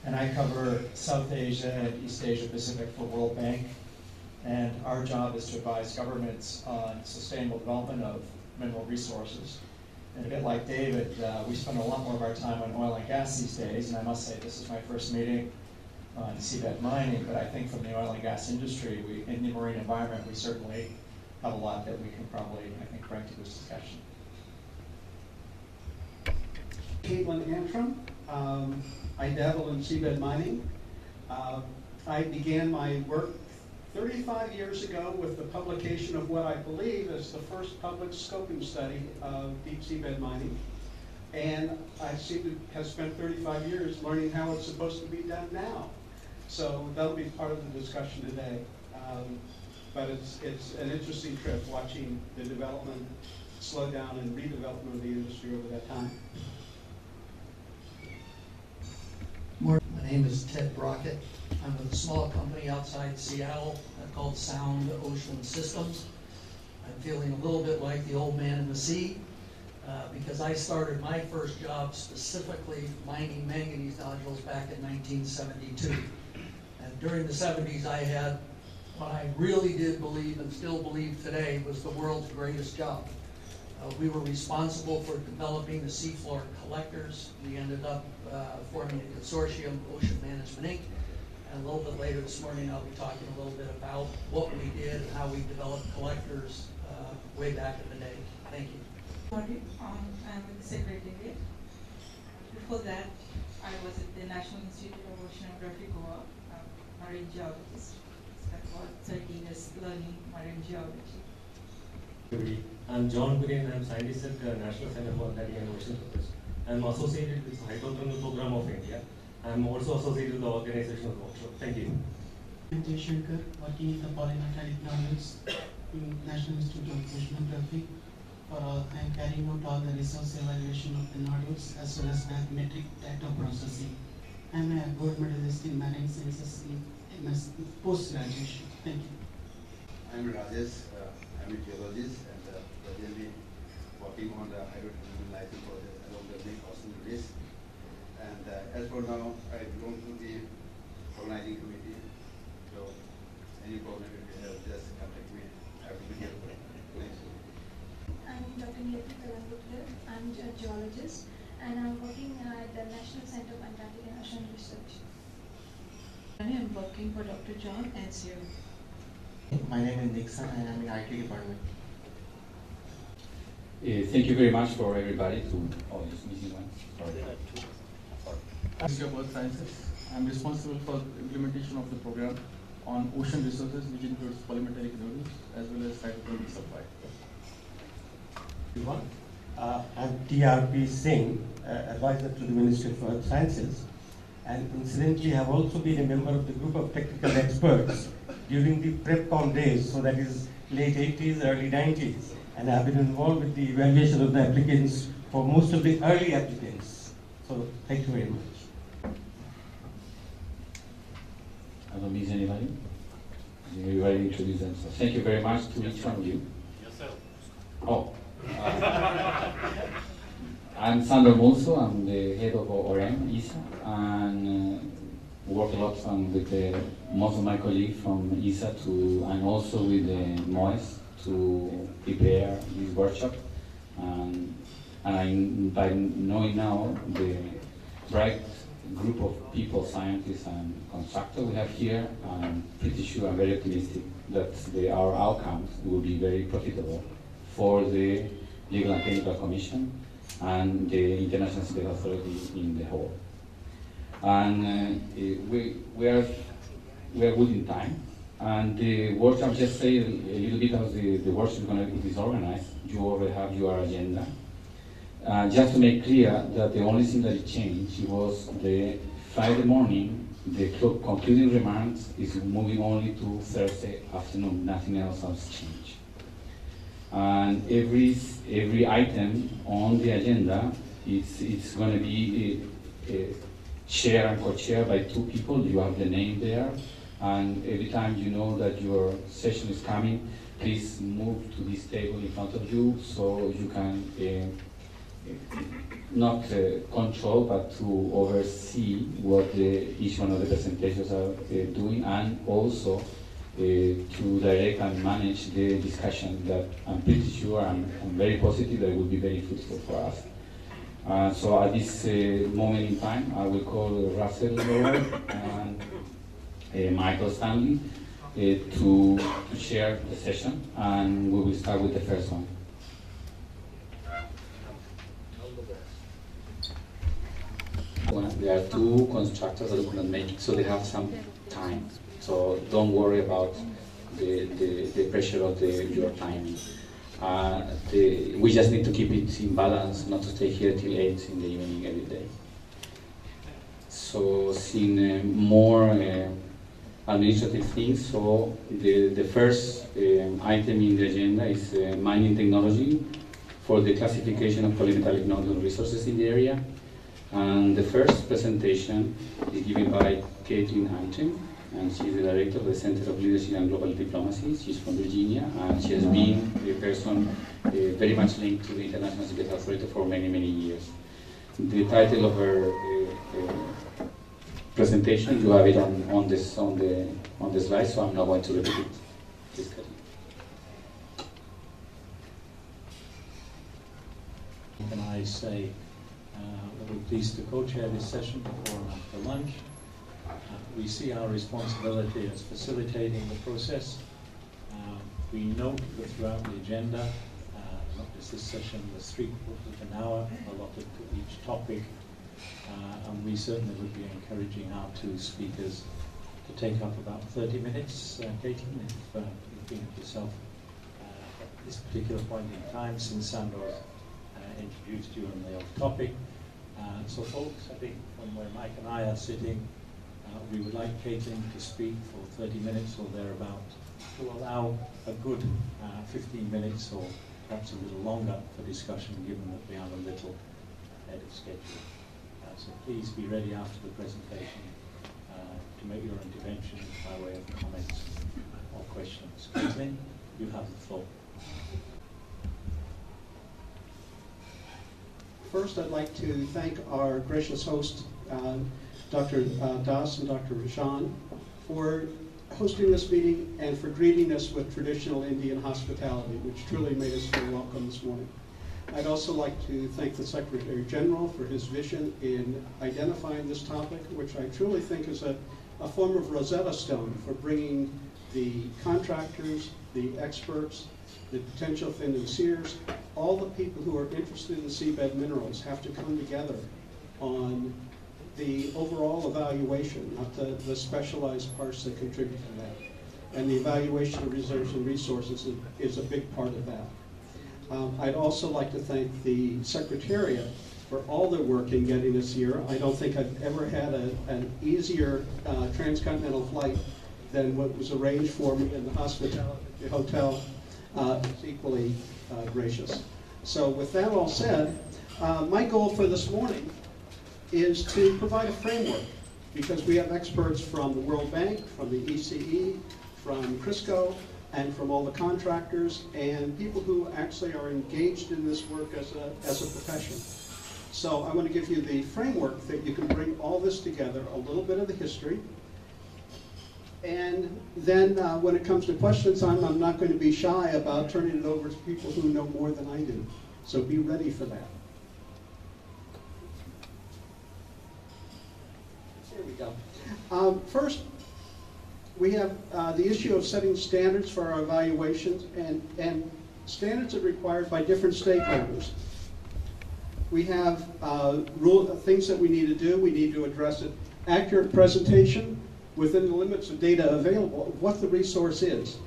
And I cover South Asia and East Asia Pacific for World Bank. And our job is to advise governments on sustainable development of mineral resources. And a bit like David, we spend a lot more of our time on oil and gas these days, and I must say this is my first meeting on seabed mining, but I think from the oil and gas industry, in the marine environment, we certainly have a lot that we can probably, I think, bring to this discussion. Caitlin Antrim. I dabble in seabed mining. I began my work 35 years ago with the publication of what I believe is the first public scoping study of deep seabed mining. And I have spent 35 years learning how it's supposed to be done now. So that'll be part of the discussion today. But it's an interesting trip watching the development, slow down and redevelopment of the industry over that time. My name is Ted Brockett. I'm with a small company outside Seattle called Sound Ocean Systems. I'm feeling a little bit like the old man in the sea because I started my first job specifically mining manganese nodules back in 1972. And during the 70s, I had what I really did believe and still believe today was the world's greatest job. We were responsible for developing the seafloor collectors. We ended up forming a consortium, Ocean Management Inc. And a little bit later this morning, I'll be talking a little bit about what we did and how we developed collectors way back in the day. Thank you. Morning. I'm with the Secretariat. Before that, I was at the National Institute of Oceanography, Goa, marine geologist. Spent about 13 years learning marine geology. I'm John Green. I'm scientist at the National Center for Atlantic and Ocean Research. I'm associated with the Hydrothermal Program of India. I'm also associated with the organization of the workshop. Thank you. I'm Shankar, working in the Polymetallic Nodules in National Institute of Oceanography. I'm carrying out all the resource evaluation of the nodules as well as mathematic data processing. I'm a gold medalist in marine sciences in MS post-graduation. Thank you. I'm Rajesh. I'm a geologist and presently working on the hydrothermal lighting project along the Lake Ocean Risk. And as for now, I belong to the organizing committee. So any problem if you have, just contact me. I will be helpful. Thanks. I'm Dr. Nirti Kalangutler. I'm a geologist and I'm working at the National Center of Atlantic and Ocean Research. I'm working for Dr. John and Sue. My name is Nixon and I'm in IT department. Thank you very much for everybody to all these missing ones. Ministry of Earth Sciences. I'm responsible for the implementation of the program on ocean resources, which includes polymetallic nodules as well as hydrothermal supply. I'm TRP Singh, advisor to the Ministry of Earth Sciences, and incidentally have also been a member of the group of technical experts during the PrepCon days, so that is late 80s, early 90s, and I've been involved with the evaluation of the applicants for most of the early applicants. So thank you very much. I don't miss anybody. Everybody introduce themselves. Thank you very much to each one of you. Yourself. Oh. I'm Sandro Monso. I'm the head of ORM, ESA, and work a lot with most of my colleagues from ESA and also with the MOES to prepare this workshop. And by knowing now the bright group of people, scientists and contractors we have here, I'm pretty sure, I'm very optimistic that our outcomes will be very profitable for the Legal and Technical Commission and the International Seabed Authority in the whole. And we are good in time. And the workshop, just say a little bit of the workshop is organized. You already have your agenda. Just to make clear that the only thing that changed was the Friday morning, the concluding remarks is moving only to Thursday afternoon. Nothing else has changed. And every item on the agenda, it's going to be chair and co-chair by two people. You have the name there. And every time you know that your session is coming, please move to this table in front of you so you can not control, but to oversee what each one of the presentations are doing, and also to direct and manage the discussion that I'm pretty sure, I'm very positive that it will be very fruitful for us. So at this moment in time, I will call Russell Lord and Michael Stanley to share the session, and we will start with the first one. There are two constructors that could not make it, so they have some time. So don't worry about the pressure of your timing. We just need to keep it in balance, not to stay here till 8 in the evening every day. So seeing more administrative things, so the first item in the agenda is mining technology for the classification of polymetallic nodule resources in the area. And the first presentation is given by Caitlin Hampton, and she's the director of the Center of Leadership and Global Diplomacy. She's from Virginia, and she has been a person very much linked to the International Seabed Authority for many, many years. The title of her presentation, you have it on the slide, so I'm not going to repeat it. Please, Caitlin. Can I say that we're pleased to co-chair this session before and after lunch. We see our responsibility as facilitating the process. We note that throughout the agenda, not just this session, there's 3/4 of an hour allotted to each topic, and we certainly would be encouraging our two speakers to take up about 30 minutes. Katie, if you've been at yourself at this particular point in time since Sandor introduced you on the topic. So folks, I think from where Mike and I are sitting, we would like Caitlin to speak for 30 minutes or thereabout, to allow a good 15 minutes or perhaps a little longer for discussion, given that we are a little ahead of schedule. So please be ready after the presentation to make your intervention by way of comments or questions. Caitlin, you have the floor. First, I'd like to thank our gracious host, Dr. Das and Dr. Rajan, for hosting this meeting and for greeting us with traditional Indian hospitality, which truly made us feel welcome this morning. I'd also like to thank the Secretary General for his vision in identifying this topic, which I truly think is a form of Rosetta Stone for bringing the contractors, the experts, the potential financiers, all the people who are interested in seabed minerals have to come together on the overall evaluation, not the specialized parts that contribute to that. And the evaluation of reserves and resources is a big part of that. I'd also like to thank the Secretariat for all their work in getting us here. I don't think I've ever had an easier transcontinental flight than what was arranged for me in the hotel. It's equally gracious. So with that all said, my goal for this morning is to provide a framework, because we have experts from the World Bank, from the ECE, from Crisco, and from all the contractors, and people who actually are engaged in this work as a profession. So I want to give you the framework that you can bring all this together, a little bit of the history, and then when it comes to question time, I'm not going to be shy about turning it over to people who know more than I do. So be ready for that. Here we go. First, we have the issue of setting standards for our evaluations, and standards are required by different stakeholders. We have things that we need to do. We need to address it. Accurate presentation within the limits of data available of what the resource is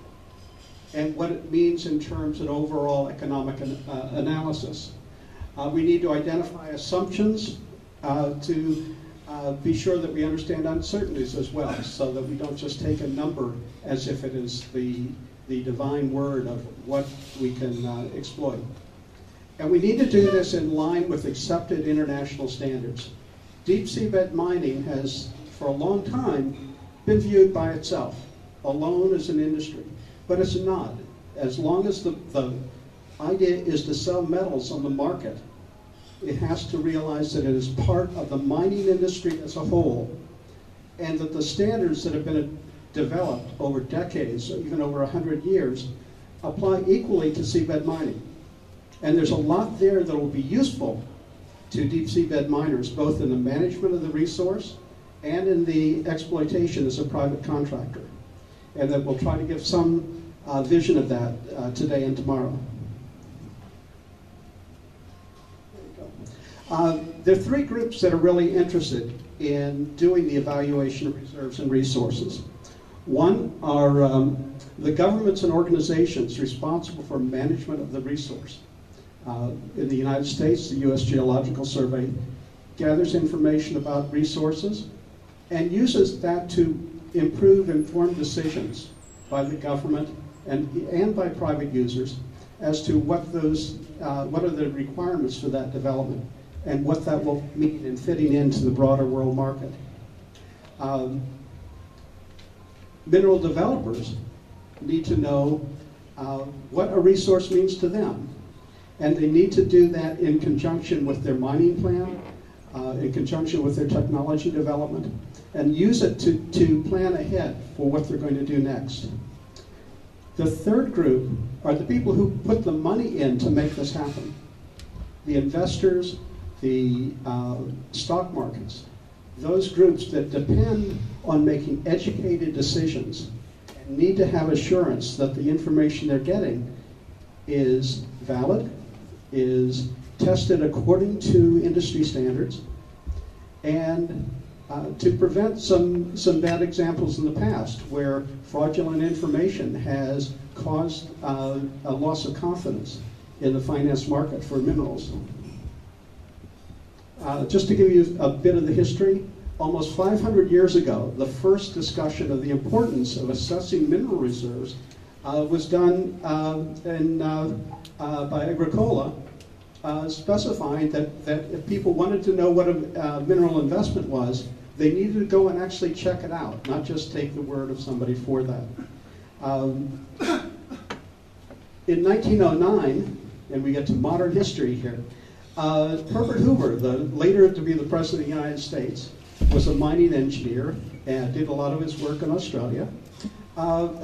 and what it means in terms of overall economic analysis. We need to identify assumptions to be sure that we understand uncertainties as well, so that we don't just take a number as if it is the divine word of what we can exploit. And we need to do this in line with accepted international standards. Deep seabed mining has, for a long time, been viewed by itself, alone as an industry. But it's not. As long as the idea is to sell metals on the market, it has to realize that it is part of the mining industry as a whole, and that the standards that have been developed over decades, even over 100 years, apply equally to seabed mining. And there's a lot there that will be useful to deep seabed miners, both in the management of the resource and in the exploitation as a private contractor. And that we'll try to give some vision of that today and tomorrow. There are three groups that are really interested in doing the evaluation of reserves and resources. One are the governments and organizations responsible for management of the resource. In the United States, the U.S. Geological Survey gathers information about resources and uses that to improve informed decisions by the government and by private users as to what are the requirements for that development and what that will mean in fitting into the broader world market. Mineral developers need to know what a resource means to them, and they need to do that in conjunction with their mining plan, in conjunction with their technology development, and use it to plan ahead for what they're going to do next. The third group are the people who put the money in to make this happen. The investors, the stock markets, those groups that depend on making educated decisions and need to have assurance that the information they're getting is valid, is tested according to industry standards, and to prevent some bad examples in the past where fraudulent information has caused a loss of confidence in the finance market for minerals. Just to give you a bit of the history, almost 500 years ago, the first discussion of the importance of assessing mineral reserves was done by Agricola, specifying that if people wanted to know what a mineral investment was, they needed to go and actually check it out, not just take the word of somebody for that. In 1909, and we get to modern history here, Herbert Hoover, later to be the President of the United States, was a mining engineer and did a lot of his work in Australia,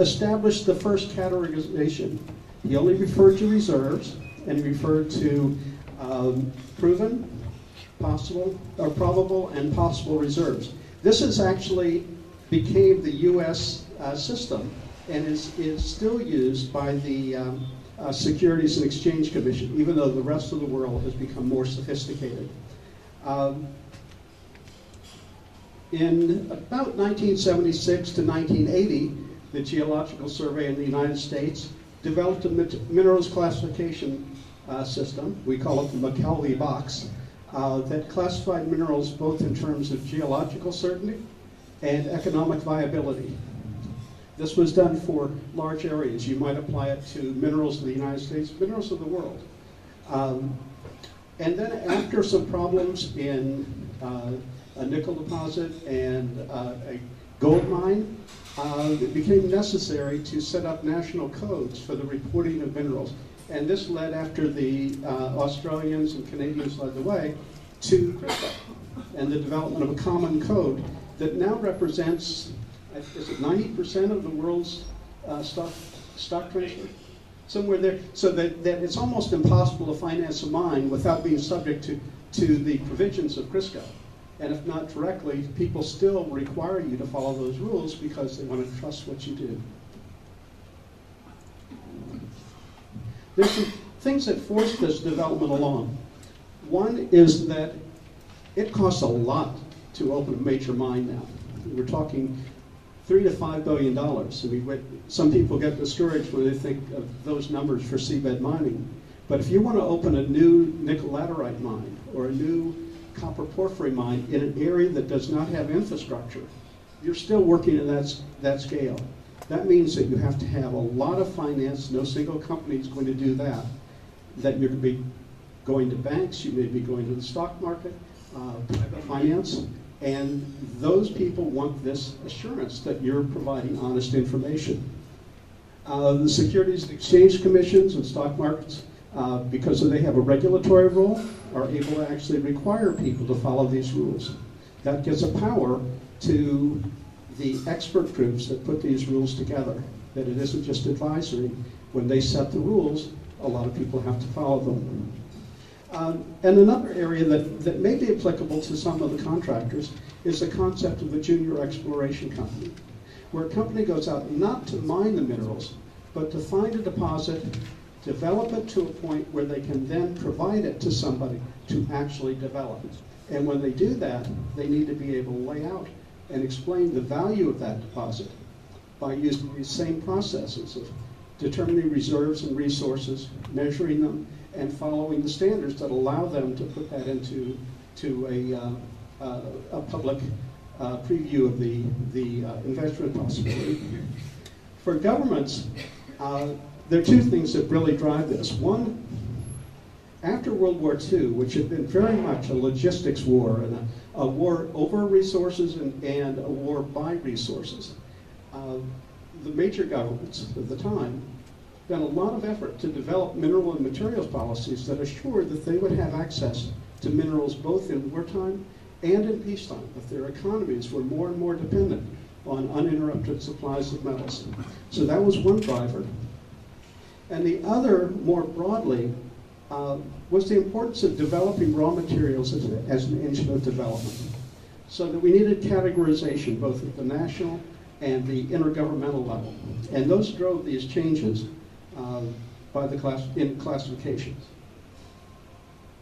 established the first categorization. He only referred to reserves and referred to proven, possible, or probable and possible reserves. This is actually became the U.S. System and is still used by the Securities and Exchange Commission, even though the rest of the world has become more sophisticated. In about 1976 to 1980, the Geological Survey in the United States developed a minerals classification system. We call it the McKelvey box, that classified minerals both in terms of geological certainty and economic viability. This was done for large areas. You might apply it to minerals of the United States, minerals of the world. And then after some problems in a nickel deposit and a gold mine, it became necessary to set up national codes for the reporting of minerals. And this led, after the Australians and Canadians led the way, to CRISPR and the development of a common code that now represents, is it 90% of the world's stock transfer? Somewhere there, so that it's almost impossible to finance a mine without being subject to the provisions of CRISPR. And if not directly, people still require you to follow those rules because they want to trust what you do. There's some things that forced this development along. One is that it costs a lot to open a major mine now. We're talking $3 to $5 billion. I mean, some people get discouraged when they think of those numbers for seabed mining. But if you want to open a new nickel laterite mine or a new copper porphyry mine in an area that does not have infrastructure, you're still working in that scale. That means that you have to have a lot of finance. No single company is going to do that. That you're going to be going to banks, you may be going to the stock market, private finance, and those people want this assurance that you're providing honest information. The Securities and Exchange Commissions and stock markets, because they have a regulatory role, are able to actually require people to follow these rules. That gives a power to the expert groups that put these rules together, that it isn't just advisory. When they set the rules, a lot of people have to follow them. And another area that may be applicable to some of the contractors is the concept of the junior exploration company, where a company goes out not to mine the minerals, but to find a deposit, develop it to a point where they can then provide it to somebody to actually develop it. And when they do that, they need to be able to lay out and explain the value of that deposit by using these same processes of determining reserves and resources, measuring them, and following the standards that allow them to put that into a public preview of the investment possibility. For governments, there are two things that really drive this. One, after World War II, which had been very much a logistics war and a war over resources and a war by resources, the major governments of the time spent a lot of effort to develop mineral and materials policies that assured that they would have access to minerals both in wartime and in peacetime, that their economies were more and more dependent on uninterrupted supplies of metals. So that was one driver. And the other, more broadly, was the importance of developing raw materials as an engine of development. So that we needed categorization both at the national and the intergovernmental level. And those drove these changes in classifications.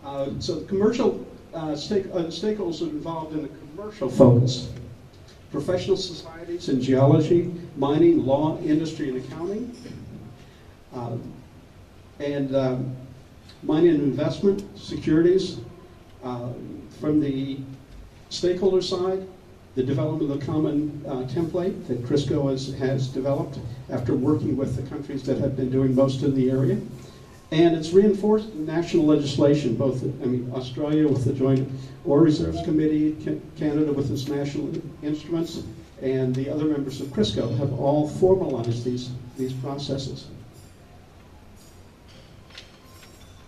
So the commercial stakeholders are involved in the commercial focus. Professional societies in geology, mining, law, industry, and accounting. Mining and investment, securities. From the stakeholder side, the development of the common template that Crisco has developed after working with the countries that have been doing most in the area. And it's reinforced national legislation, Australia with the Joint Ore Reserves Committee, Canada with its national instruments, and the other members of Crisco have all formalized these processes.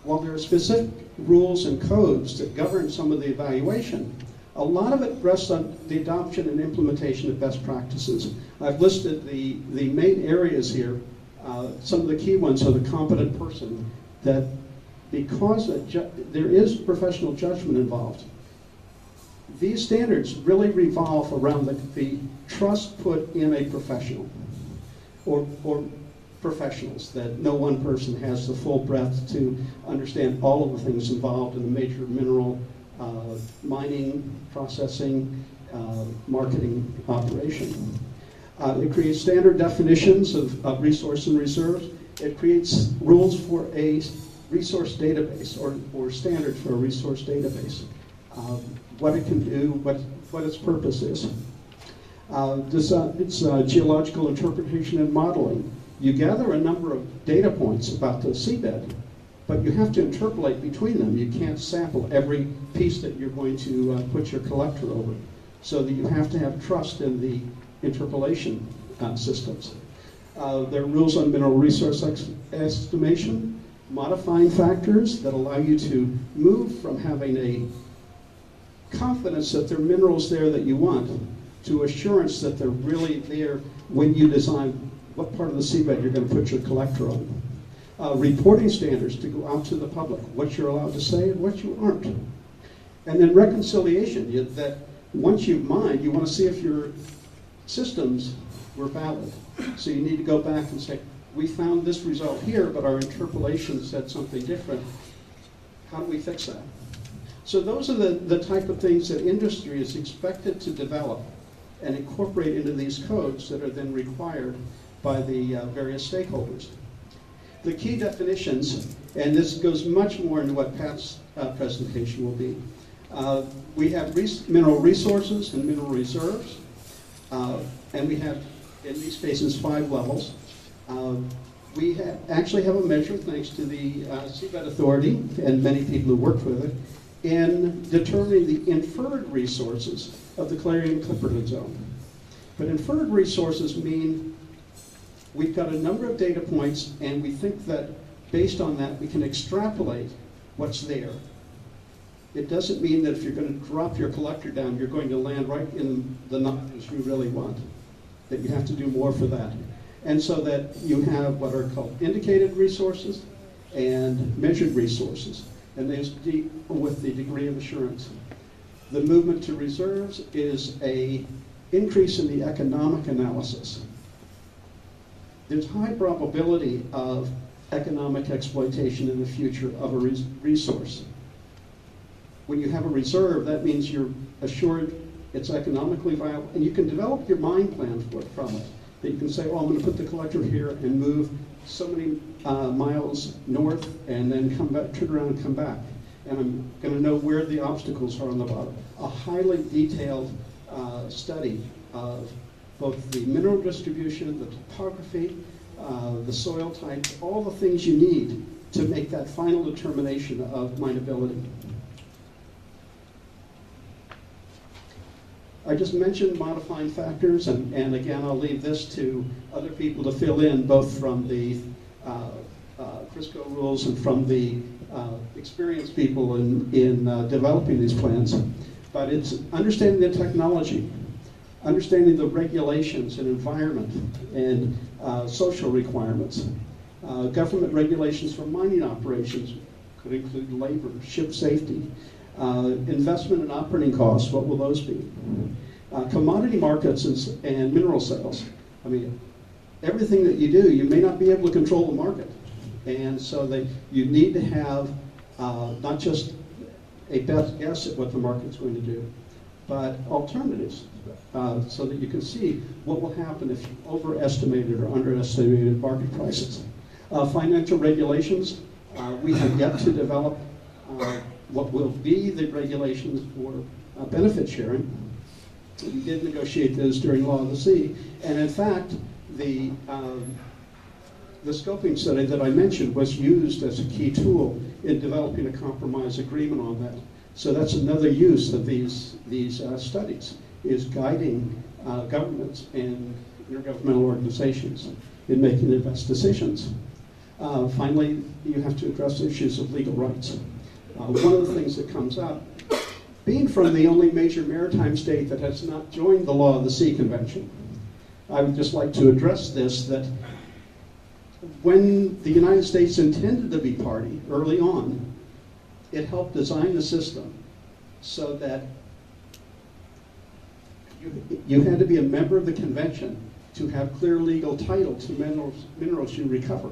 While there are specific rules and codes that govern some of the evaluation, a lot of it rests on the adoption and implementation of best practices. I've listed the main areas here. Some of the key ones are the competent person, that because there is professional judgment involved, these standards really revolve around the trust put in a professional or professionals, that no one person has the full breadth to understand all of the things involved in the major mineral mining, processing, marketing operation. It creates standard definitions of resource and reserves. It creates rules for a resource database or standards for a resource database. What it can do, what its purpose is. It's geological interpretation and modeling. You gather a number of data points about the seabed, but you have to interpolate between them. You can't sample every piece that you're going to put your collector over, so that you have to have trust in the interpolation systems. There are rules on mineral resource estimation, modifying factors that allow you to move from having a confidence that there are minerals there that you want to assurance that they're really there when you design what part of the seabed you're going to put your collector on. Reporting standards to go out to the public, what you're allowed to say and what you aren't. And then reconciliation, that once you've mined, you want to see if your systems were valid. So you need to go back and say, we found this result here, but our interpolation said something different. How do we fix that? So those are the type of things that industry is expected to develop and incorporate into these codes that are then required by the various stakeholders. The key definitions, and this goes much more into what Pat's presentation will be. We have mineral resources and mineral reserves, and we have, in these cases, 5 levels. We actually have a measure, thanks to the Seabed Authority and many people who worked with it, in determining the inferred resources of the Clarion-Clipperton Zone. But inferred resources mean we've got a number of data points, and we think that based on that we can extrapolate what's there. It doesn't mean that if you're going to drop your collector down, you're going to land right in the nodules you really want, that you have to do more for that. And so that you have what are called indicated resources and measured resources, and they deal with the degree of assurance. The movement to reserves is an increase in the economic analysis. There's high probability of economic exploitation in the future of a resource. When you have a reserve, that means you're assured it's economically viable, and you can develop your mine plan from it. That you can say, well, I'm going to put the collector here and move so many miles north, and then come back, turn around and come back. And I'm going to know where the obstacles are on the bottom. A highly detailed study of both the mineral distribution, the topography, the soil types, all the things you need to make that final determination of mineability. I just mentioned modifying factors, and again, I'll leave this to other people to fill in, both from the Crisco rules and from the experienced people in developing these plans. But it's understanding the technology, understanding the regulations and environment and social requirements. Government regulations for mining operations could include labor, ship safety, investment and operating costs, what will those be? Commodity markets and mineral sales. I mean, everything that you do, you may not be able to control the market. And so you need to have not just a best guess at what the market's going to do, but alternatives, so that you can see what will happen if you overestimated or underestimated market prices. Financial regulations, we have yet to develop what will be the regulations for benefit sharing. We did negotiate those during Law of the Sea, and in fact, the scoping study that I mentioned was used as a key tool in developing a compromise agreement on that. So that's another use of these studies, is guiding governments and intergovernmental organizations in making their best decisions. Finally, you have to address issues of legal rights. One of the things that comes up, being from the only major maritime state that has not joined the Law of the Sea Convention, I would just like to address this, that when the United States intended to be party early on, it helped design the system so that you had to be a member of the convention to have clear legal title to minerals you recover.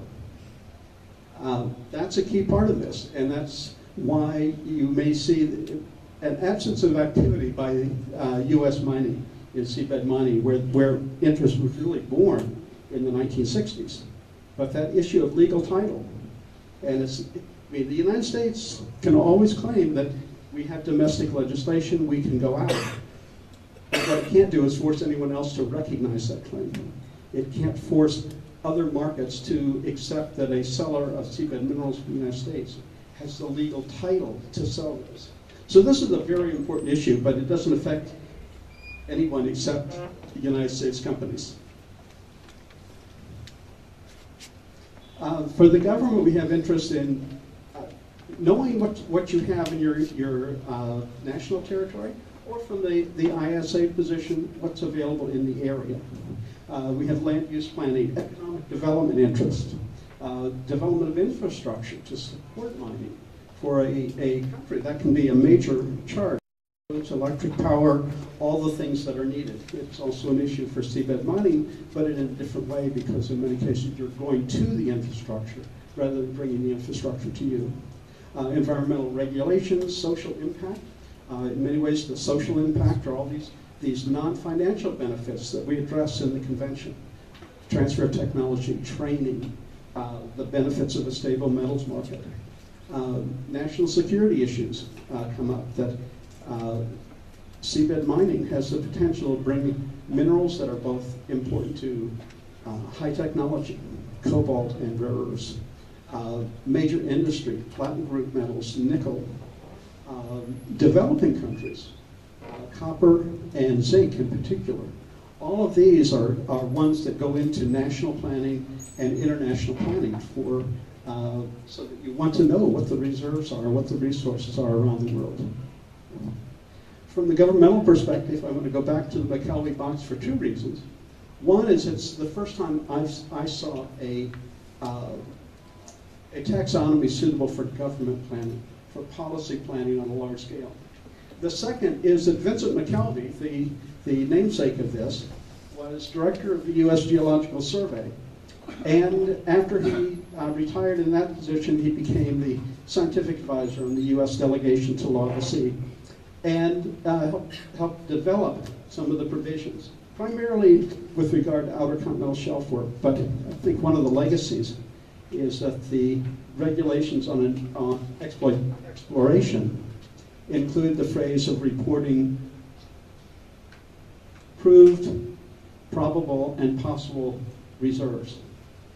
That's a key part of this, and that's why you may see an absence of activity by U.S. mining in seabed mining, where interest was really born in the 1960s. But that issue of legal title, and the United States can always claim that we have domestic legislation, we can go out. But what it can't do is force anyone else to recognize that claim. It can't force other markets to accept that a seller of seabed minerals in the United States has the legal title to sell this. So this is a very important issue, but it doesn't affect anyone except the United States companies. For the government, we have interest in knowing what you have in your national territory, or from the ISA position, what's available in the area. We have land use planning, economic development interest, development of infrastructure to support mining for a country. That can be a major charge. Electric power, all the things that are needed. It's also an issue for seabed mining, but in a different way, because in many cases you're going to the infrastructure rather than bringing the infrastructure to you. Environmental regulations, social impact. In many ways, the social impact are all these non-financial benefits that we address in the convention. Transfer of technology, training, the benefits of a stable metals market. National security issues come up, that seabed mining has the potential of bringing minerals that are both important to high technology, cobalt and rare earths, major industry, platinum group metals, nickel, developing countries, copper and zinc in particular. All of these are ones that go into national planning and international planning for so that you want to know what the reserves are, what the resources are around the world. From the governmental perspective, I want to go back to the McKelvey box for two reasons. One is it's the first time I saw a taxonomy suitable for government planning, for policy planning on a large scale. The second is that Vincent McKelvey, the namesake of this, was director of the U.S. Geological Survey. And after he retired in that position, he became the scientific advisor on the U.S. delegation to Law of the Sea, and helped develop some of the provisions, primarily with regard to outer continental shelf work. But I think one of the legacies is that the regulations on exploration include the phrase of reporting proved, probable, and possible reserves,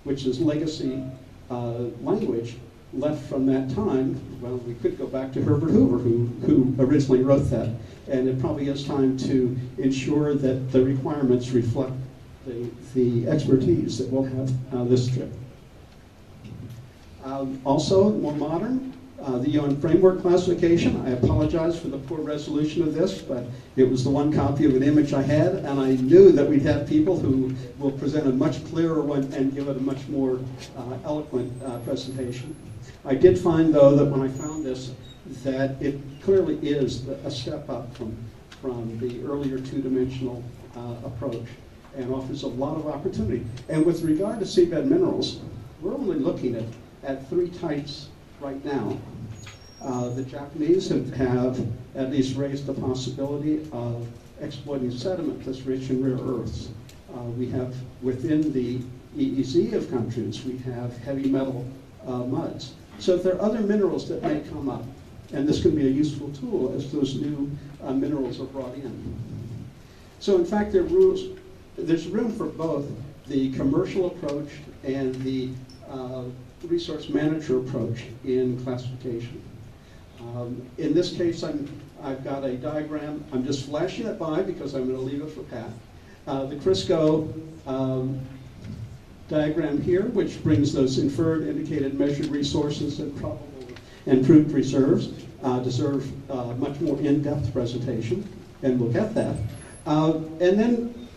which is legacy language left from that time. Well, we could go back to Herbert Hoover, who originally wrote that, and it probably is time to ensure that the requirements reflect the expertise that we'll have this trip. Also, more modern, the UN Framework Classification. I apologize for the poor resolution of this, but it was the one copy of an image I had, and I knew that we'd have people who will present a much clearer one and give it a much more eloquent presentation. I did find, though, that when I found this, that it clearly is a step up from the earlier two-dimensional approach, and offers a lot of opportunity. And with regard to seabed minerals, we're only looking at three types right now. The Japanese have at least raised the possibility of exploiting sediment that's rich in rare earths. We have, within the EEZ of countries, we have heavy metal muds. So if there are other minerals that may come up, and this can be a useful tool as those new minerals are brought in. So in fact, there's room for both the commercial approach and the resource manager approach in classification. In this case, I've got a diagram. I'm just flashing it by because I'm going to leave it for Pat. The Crisco diagram here, which brings those inferred, indicated, measured resources and probable and proved reserves, deserve much more in-depth presentation, and we'll get that. And then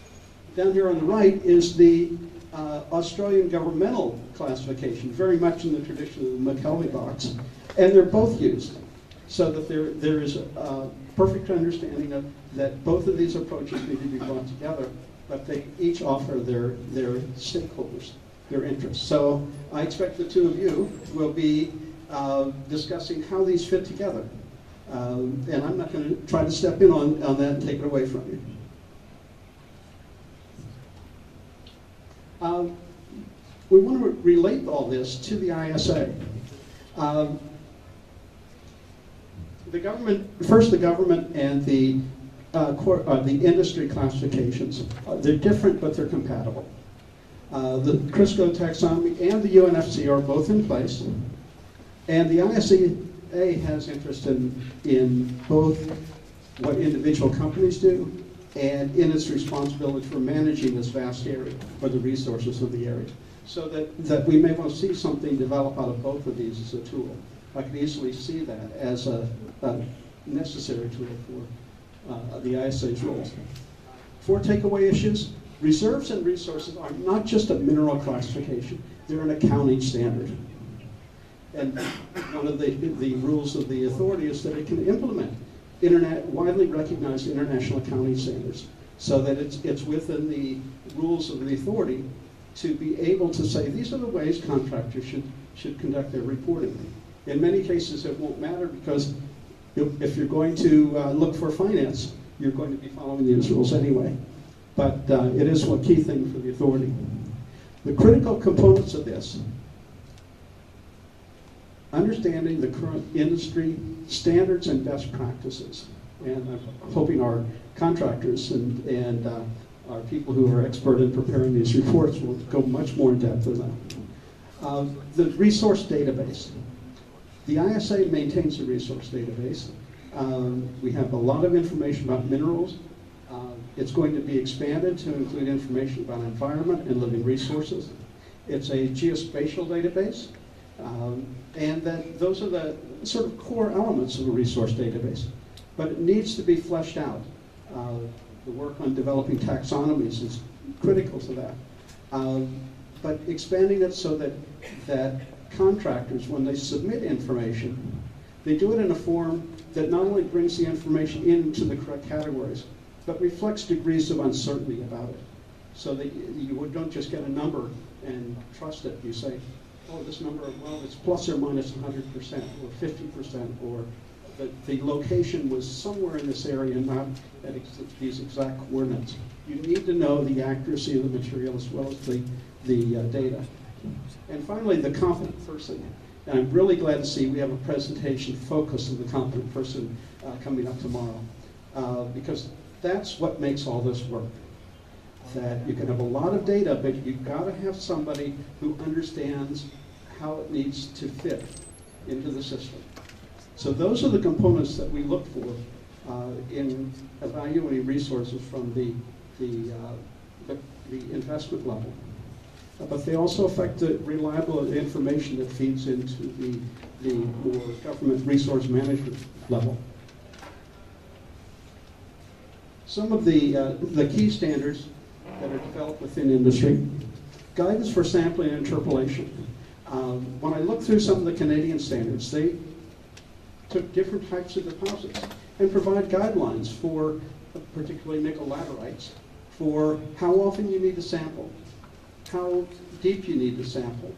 down here on the right is the Australian governmental classification, very much in the tradition of the McKelvey box, and they're both used, so that there is a perfect understanding of that both of these approaches need to be brought together, but they each offer their stakeholders, their interests. So I expect the two of you will be discussing how these fit together. And I'm not going to try to step in on that and take it away from you. We want to relate all this to the ISA. The government and the industry classifications, they're different, but they're compatible. The Crisco taxonomy and the UNFC are both in place, and the ISA has interest in both what individual companies do and in its responsibility for managing this vast area, or the resources of the area. So that we may want to see something develop out of both of these as a tool. I could easily see that as a necessary tool for the ISA's roles. 4 takeaway issues. Reserves and resources are not just a mineral classification, they're an accounting standard. And one of the rules of the authority is that it can implement widely recognized international accounting standards, so that it's within the rules of the authority to be able to say these are the ways contractors should conduct their reporting. In many cases it won't matter, because if you're going to look for finance, you're going to be following these rules anyway. But it is a key thing for the authority. The critical components of this: understanding the current industry standards and best practices. And I'm hoping our contractors and our people who are expert in preparing these reports will go much more in depth than that. The resource database. The ISA maintains a resource database. We have a lot of information about minerals. It's going to be expanded to include information about environment and living resources. It's a geospatial database. And that those are the sort of core elements of a resource database. But it needs to be fleshed out. The work on developing taxonomies is critical to that. But expanding it so that contractors, when they submit information, they do it in a form that not only brings the information into the correct categories, but reflects degrees of uncertainty about it. So that you don't just get a number and trust it. You say, oh, this number, well, it's plus or minus 100% or 50%, or the location was somewhere in this area, not at these exact coordinates. You need to know the accuracy of the material as well as the data. And finally, the competent person. And I'm really glad to see we have a presentation focused on the competent person coming up tomorrow, because that's what makes all this work. That you can have a lot of data, but you've got to have somebody who understands how it needs to fit into the system. So those are the components that we look for in evaluating resources from the investment level. But they also affect the reliable information that feeds into the more government resource management level. Some of the key standards that are developed within industry: guidance for sampling and interpolation. When I look through some of the Canadian standards, they took different types of deposits and provide guidelines for, particularly nickel laterites, for how often you need to sample, how deep you need to sample,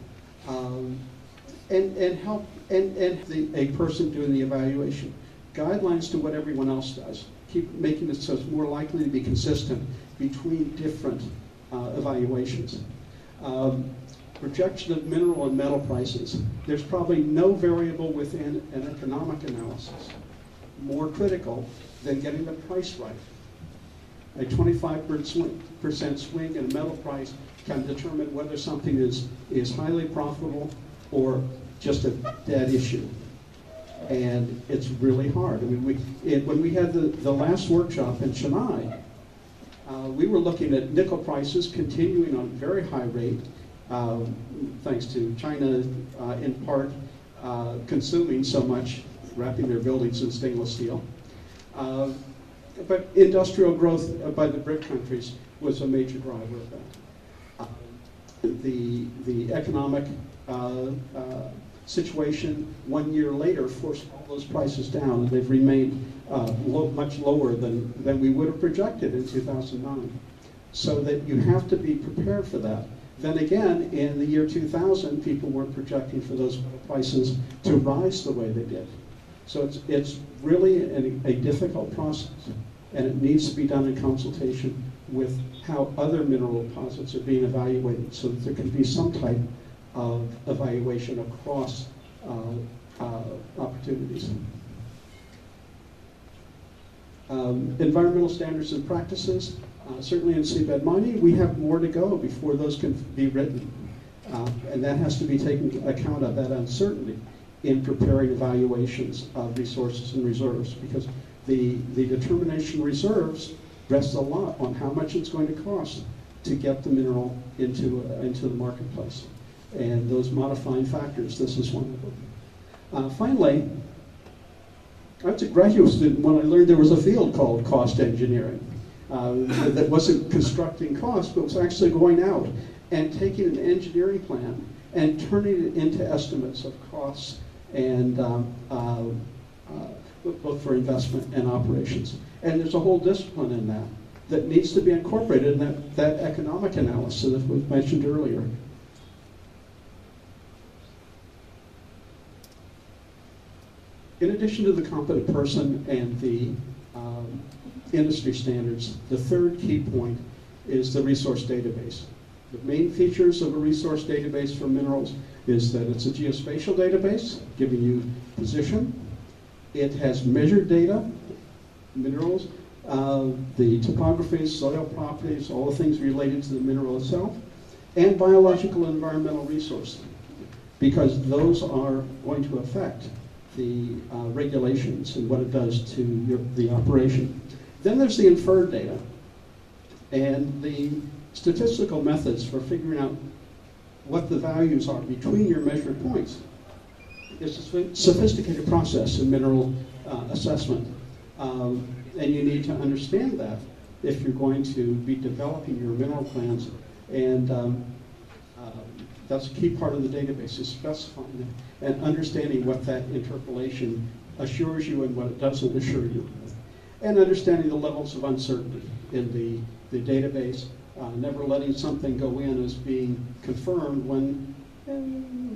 and help a person doing the evaluation. Guidelines to what everyone else does. Keep making it so it's more likely to be consistent between different evaluations. Projection of mineral and metal prices. There's probably no variable within an economic analysis more critical than getting the price right. A 25% swing in a metal price can determine whether something is highly profitable or just a dead issue. And it's really hard. I mean, when we had the last workshop in Chennai, we were looking at nickel prices continuing on a very high rate, thanks to China in part consuming so much, wrapping their buildings in stainless steel. But industrial growth by the BRIC countries was a major driver of that. The economic situation 1 year later forced all those prices down, and they've remained much lower than we would have projected in 2009. So that you have to be prepared for that. Then again, in the year 2000, people weren't projecting for those prices to rise the way they did. So it's really a difficult process, and it needs to be done in consultation with how other mineral deposits are being evaluated, so that there can be some type of evaluation across opportunities. Environmental standards and practices. Certainly in seabed mining, we have more to go before those can be written. And that has to be taken account of, that uncertainty, in preparing evaluations of resources and reserves, because the determination of reserves rests a lot on how much it's going to cost to get the mineral into the marketplace. And those modifying factors, this is one of them. Finally, I was a graduate student when I learned there was a field called cost engineering that wasn't constructing costs, but was actually going out and taking an engineering plan and turning it into estimates of costs, and both for investment and operations. And there's a whole discipline in that needs to be incorporated in that economic analysis that was mentioned earlier. In addition to the competent person and the industry standards, the third key point is the resource database. The main features of a resource database for minerals is that it's a geospatial database, giving you position. It has measured data, minerals, the topography, soil properties, all the things related to the mineral itself, and biological and environmental resources, because those are going to affect the regulations and what it does to the operation. Then there's the inferred data, and the statistical methods for figuring out what the values are between your measured points. It's a sophisticated process in mineral assessment, and you need to understand that if you're going to be developing your mineral plans, and that's a key part of the database, is specifying it and understanding what that interpolation assures you and what it doesn't assure you, and understanding the levels of uncertainty in the database, never letting something go in as being confirmed when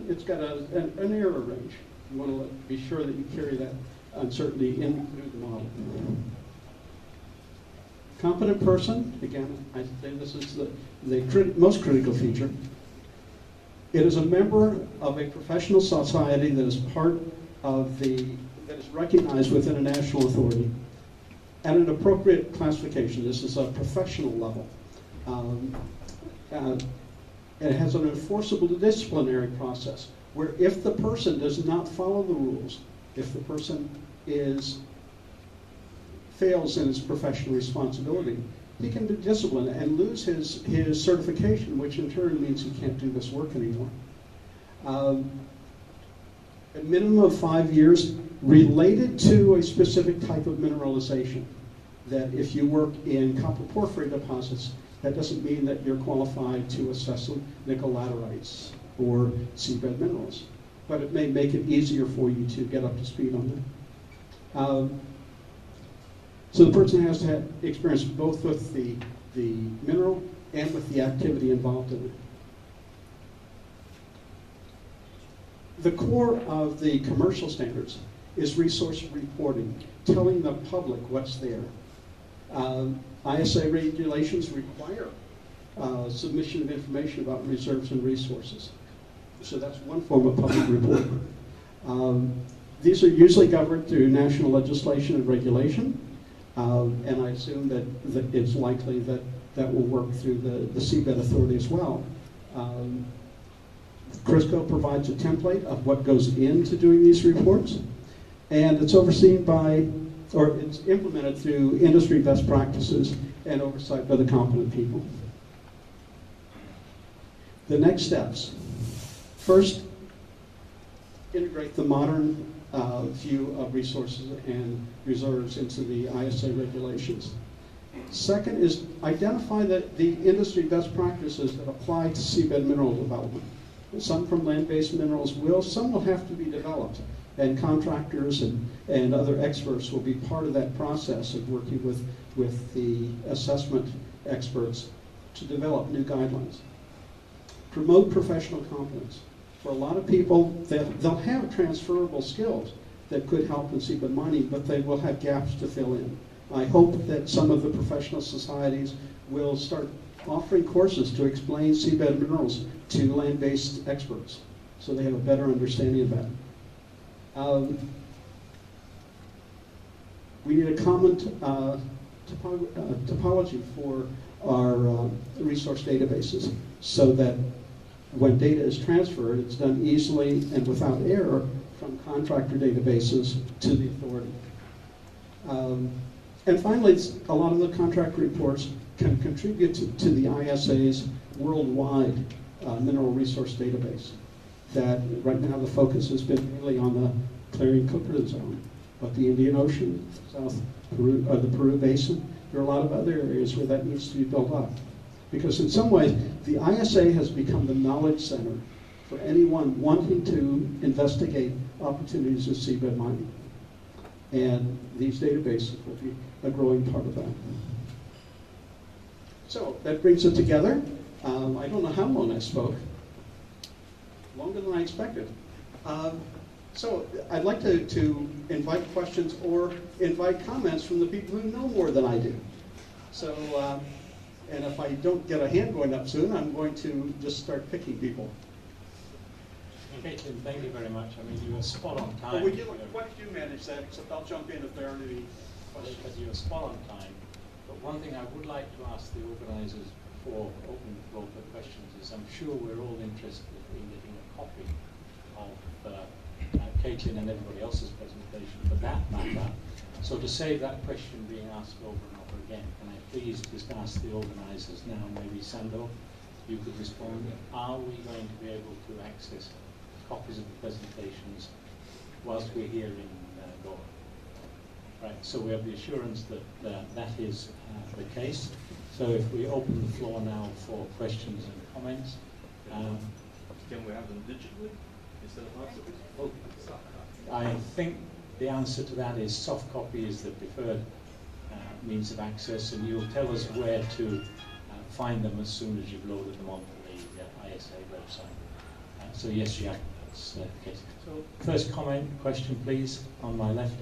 it's got an error range. You want to be sure that you carry that uncertainty in through the model. Competent person, again, I think this is the most critical feature. It is a member of a professional society that is part of that is recognized within a national authority at an appropriate classification. This is a professional level. It has an enforceable disciplinary process where if the person does not follow the rules, if the person fails in his professional responsibility, he can be disciplined and lose his certification, which in turn means he can't do this work anymore. A minimum of 5 years related to a specific type of mineralization. That if you work in copper porphyry deposits, that doesn't mean that you're qualified to assess nickel laterites or seabed minerals, but it may make it easier for you to get up to speed on them. So the person has to have experience both with the mineral and with the activity involved in The core of the commercial standards is resource reporting, telling the public what's there. ISA regulations require submission of information about reserves and resources. So that's one form of public reporting. These are usually governed through national legislation and regulation, and I assume that it's likely that that will work through the Seabed Authority as well. CRISCO provides a template of what goes into doing these reports, and it's overseen by, or it's implemented through industry best practices and oversight by the competent people. The next steps. First, integrate the modern view of resources and reserves into the ISA regulations. Second is identify the industry best practices that apply to seabed mineral development. Some from land-based minerals some will have to be developed, and contractors and other experts will be part of that process of working with the assessment experts to develop new guidelines. Promote professional competence. For a lot of people, they'll have transferable skills that could help in seabed mining, but they will have gaps to fill in. I hope that some of the professional societies will start offering courses to explain seabed minerals to land-based experts so they have a better understanding of that. We need a common topology for our resource databases so that when data is transferred, it's done easily and without error from contractor databases to the authority. And finally, a lot of the contract reports can contribute to the ISA's worldwide mineral resource database. That right now the focus has been mainly on the Clarion-Clipperton zone, but the Indian Ocean, South Peru, the Peru Basin, there are a lot of other areas where that needs to be built up. Because in some ways, the ISA has become the knowledge center for anyone wanting to investigate opportunities in seabed mining. And these databases will be a growing part of that. So that brings it together. I don't know how long I spoke. Longer than I expected. So I'd like to invite questions or invite comments from the people who know more than I do. So, and if I don't get a hand going up soon, I'm going to just start picking people. Caitlin, thank you very much. I mean, you were spot on time. Well, we do, why don't you manage that, except I'll jump in if there are any questions. Because you were spot on time. But one thing I would like to ask the organisers before opening the floor for questions is I'm sure we're all interested in getting a copy of Caitlin and everybody else's presentation for that matter. So to save that question being asked over and over again, can I please just ask the organisers now, maybe Sando, you could respond, are we going to be able to access copies of the presentations whilst we're here in Goa? Right, so we have the assurance that that is the case. So if we open the floor now for questions and comments. Can we have them digitally instead of hard copies? Well, I think the answer to that is soft copy is the preferred means of access, and you'll tell us where to find them as soon as you've loaded them onto the ISA website. So yes, Jack, that's the case. So first comment, question please, on my left.